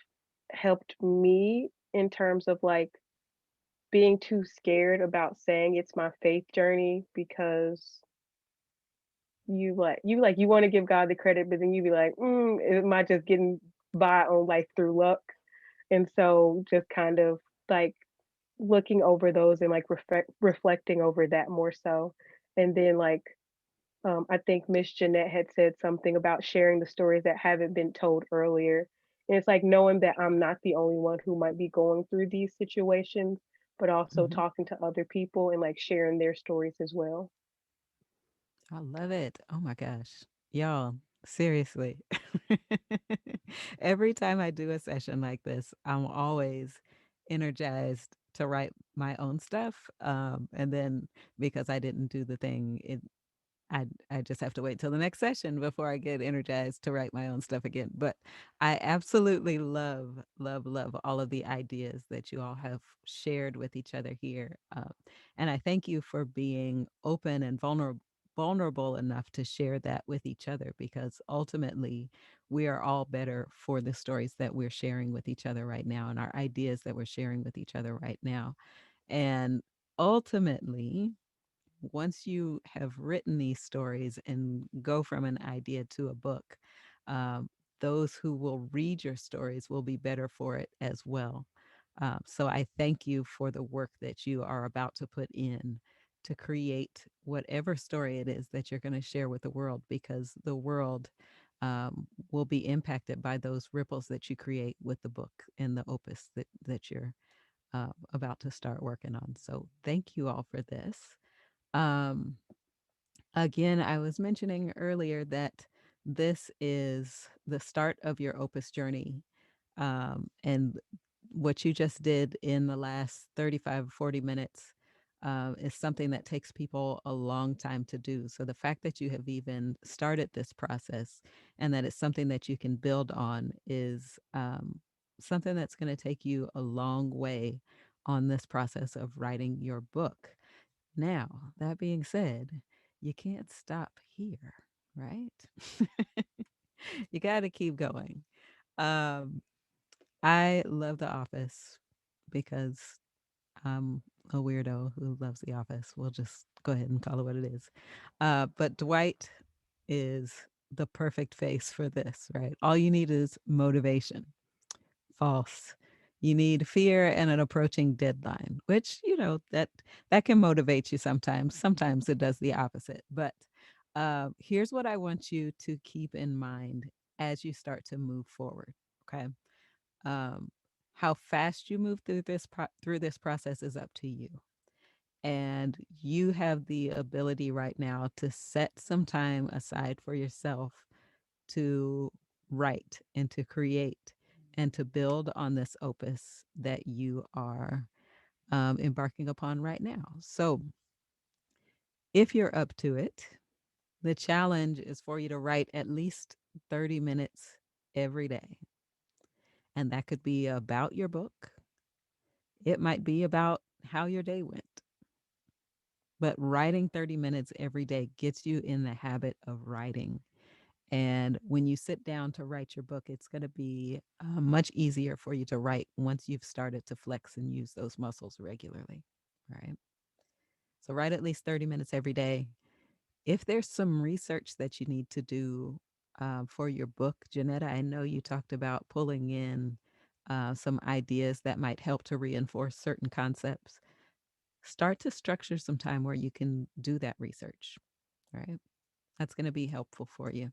helped me in terms of like being too scared about saying it's my faith journey because you want to give God the credit, but then you be like, am I just getting by on life through luck? And so just kind of like looking over those and like reflecting over that more so. And then like I think Miss Jeanette had said something about sharing the stories that haven't been told earlier. And it's like knowing that I'm not the only one who might be going through these situations, but also Hmm. talking to other people and like sharing their stories as well. I love it. Oh my gosh. Y'all, seriously. Every time I do a session like this, I'm always energized to write my own stuff. And then because I didn't do the thing, I just have to wait till the next session before I get energized to write my own stuff again. But I absolutely love, love, love all of the ideas that you all have shared with each other here. And I thank you for being open and vulnerable enough to share that with each other, because ultimately we are all better for the stories that we're sharing with each other right now and our ideas that we're sharing with each other right now. And ultimately, once you have written these stories and go from an idea to a book, um, those who will read your stories will be better for it as well. So I thank you for the work that you are about to put in to create whatever story it is that you're going to share with the world, because the world will be impacted by those ripples that you create with the book and the opus that you're about to start working on. So thank you all for this. Um, Again, I was mentioning earlier that this is the start of your opus journey. And what you just did in the last 35, 40 minutes is something that takes people a long time to do. So the fact that you have even started this process and that it's something that you can build on is something that's going to take you a long way on this process of writing your book. Now, that being said, you can't stop here, right? You got to keep going. Um, I love The Office because I'm a weirdo who loves The Office. We'll just go ahead and call it what it is. But Dwight is the perfect face for this, right? All you need is motivation. False. You need fear and an approaching deadline, which, that can motivate you sometimes. Sometimes it does the opposite. But here's what I want you to keep in mind as you start to move forward. Okay. Um, how fast you move through this process is up to you. And you have the ability right now to set some time aside for yourself to write and to create and to build on this opus that you are embarking upon right now. So if you're up to it, the challenge is for you to write at least 30 minutes every day. And that could be about your book. It might be about how your day went. But writing 30 minutes every day gets you in the habit of writing. And when you sit down to write your book, it's going to be much easier for you to write once you've started to flex and use those muscles regularly, right? So write at least 30 minutes every day. If there's some research that you need to do for your book, Janetta, I know you talked about pulling in some ideas that might help to reinforce certain concepts. Start to structure some time where you can do that research, right? That's going to be helpful for you.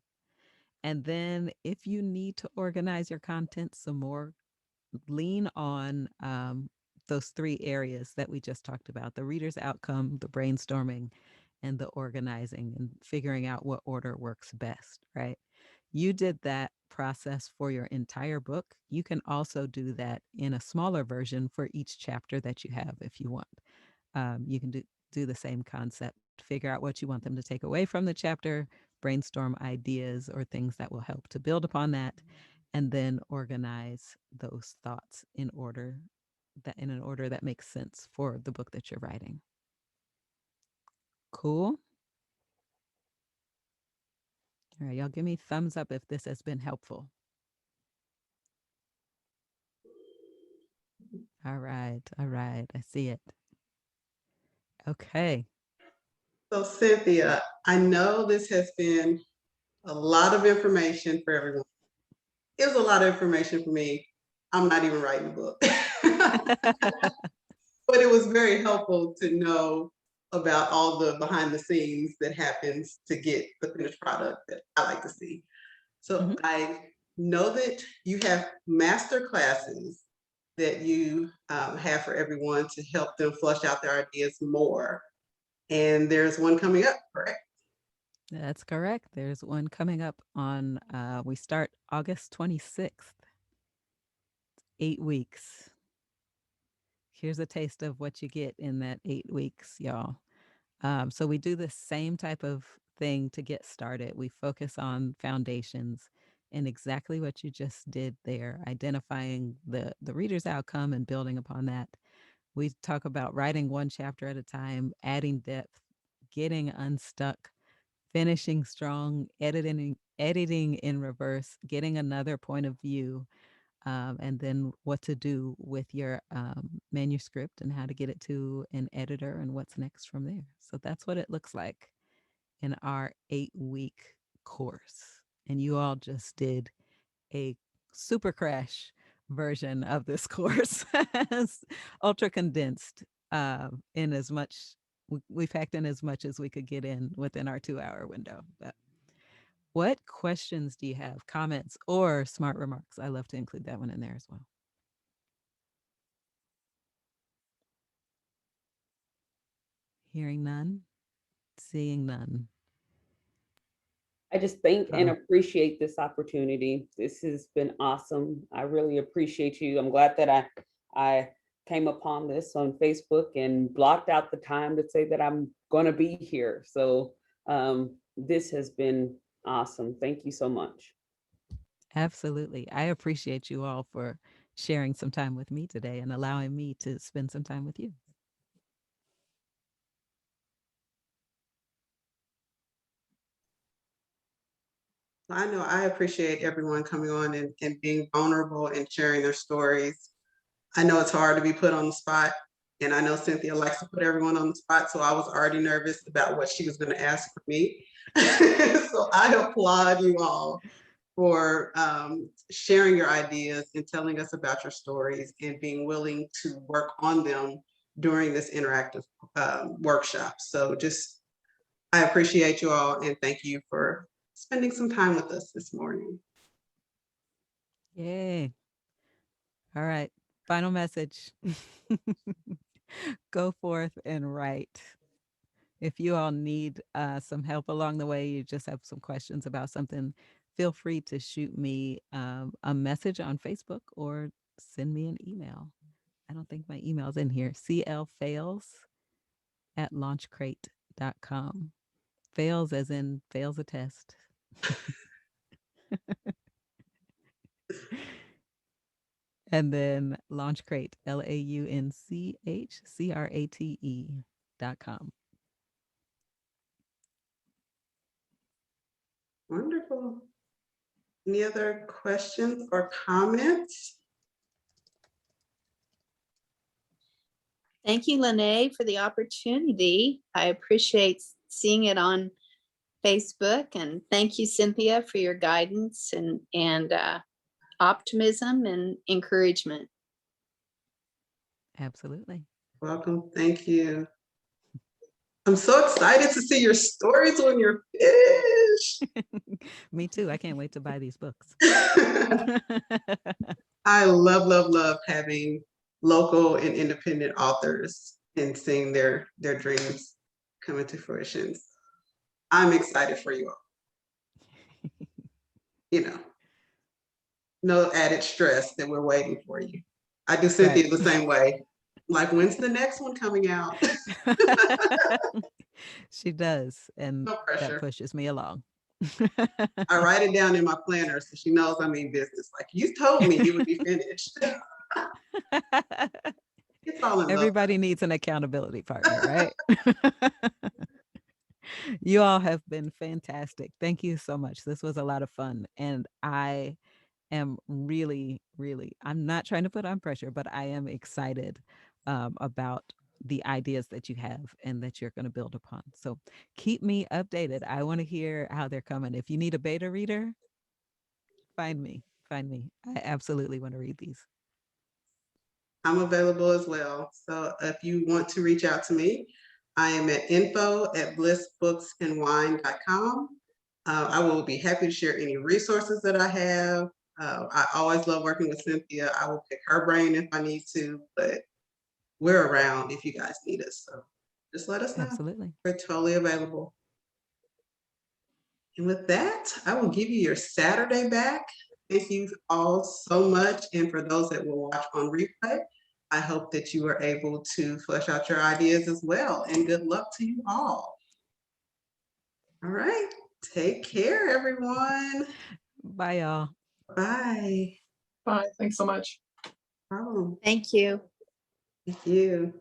And then if you need to organize your content some more, lean on those three areas that we just talked about: the reader's outcome, the brainstorming, and the organizing, and figuring out what order works best, right? You did that process for your entire book. You can also do that in a smaller version for each chapter that you have if you want. You can do the same concept, figure out what you want them to take away from the chapter, brainstorm ideas or things that will help to build upon that, and then organize those thoughts in an order that makes sense for the book that you're writing. Cool. All right, y'all give me thumbs up if this has been helpful. All right, I see it. Okay. So Cynthia, I know this has been a lot of information for everyone. It was a lot of information for me. I'm not even writing a book. But it was very helpful to know about all the behind the scenes that happens to get the finished product that I like to see. So I know that you have master classes that you have for everyone to help them flush out their ideas more. And there's one coming up, correct? That's correct. There's one coming up on, we start August 26th. 8 weeks. Here's a taste of what you get in that 8 weeks, y'all. So we do the same type of thing to get started. We focus on foundations and exactly what you just did there, identifying the reader's outcome and building upon that. We talk about writing one chapter at a time, adding depth, getting unstuck, finishing strong, editing in reverse, getting another point of view, and then what to do with your manuscript and how to get it to an editor and what's next from there. So that's what it looks like in our 8-week course. And you all just did a super crash version of this course, ultra condensed in as much, we packed in as much as we could get in within our 2-hour window. But what questions do you have, comments, or smart remarks? I love to include that one in there as well. Hearing none, seeing none. I just thank and appreciate this opportunity. This has been awesome. I really appreciate you. I'm glad that I came upon this on Facebook and blocked out the time to say that I'm going to be here. So this has been awesome. Thank you so much. Absolutely. I appreciate you all for sharing some time with me today and allowing me to spend some time with you. I know I appreciate everyone coming on and being vulnerable and sharing their stories. I know it's hard to be put on the spot, and I know Cynthia likes to put everyone on the spot, so I was already nervous about what she was going to ask for me. So I applaud you all for sharing your ideas and telling us about your stories and being willing to work on them during this interactive workshop. So I appreciate you all and thank you for spending some time with us this morning. Yay. All right. Final message. Go forth and write. If you all need some help along the way, you just have some questions about something, feel free to shoot me a message on Facebook or send me an email. I don't think my email's in here. clfails@launchcrate.com. Fails as in fails a test. And then LaunchCrate, LaunchCrate.com. Wonderful. Any other questions or comments? Thank you, Lene, for the opportunity. I appreciate seeing it on Facebook, and thank you, Cynthia, for your guidance and optimism and encouragement. Absolutely. Welcome. Thank you. I'm so excited to see your stories when you're finished. Me too. I can't wait to buy these books. I love, love, love having local and independent authors and seeing their dreams come into fruition. I'm excited for you all. You know, no added stress that we're waiting for you. I do Cynthia the same way. Like, when's the next one coming out? She does, and No that pressure. pushes me along. I write it down in my planner so she knows I mean business. Like, you told me you would be finished. It's all in love. Everybody needs an accountability partner, right? You all have been fantastic. Thank you so much. This was a lot of fun. And I am really, really, I'm not trying to put on pressure, but I am excited about the ideas that you have and that you're going to build upon. So keep me updated. I want to hear how they're coming. If you need a beta reader, find me. I absolutely want to read these. I'm available as well. So if you want to reach out to me, I am at info@blissbooksandwine.com. I will be happy to share any resources that I have. I always love working with Cynthia. I will pick her brain if I need to, but we're around if you guys need us. So just let us know. Absolutely. We're totally available. And with that, I will give you your Saturday back. Thank you all so much. And for those that will watch on replay, I hope that you are able to flesh out your ideas as well. And good luck to you all. All right. Take care, everyone. Bye, y'all. Bye. Bye. Thanks so much. No problem. Thank you. Thank you.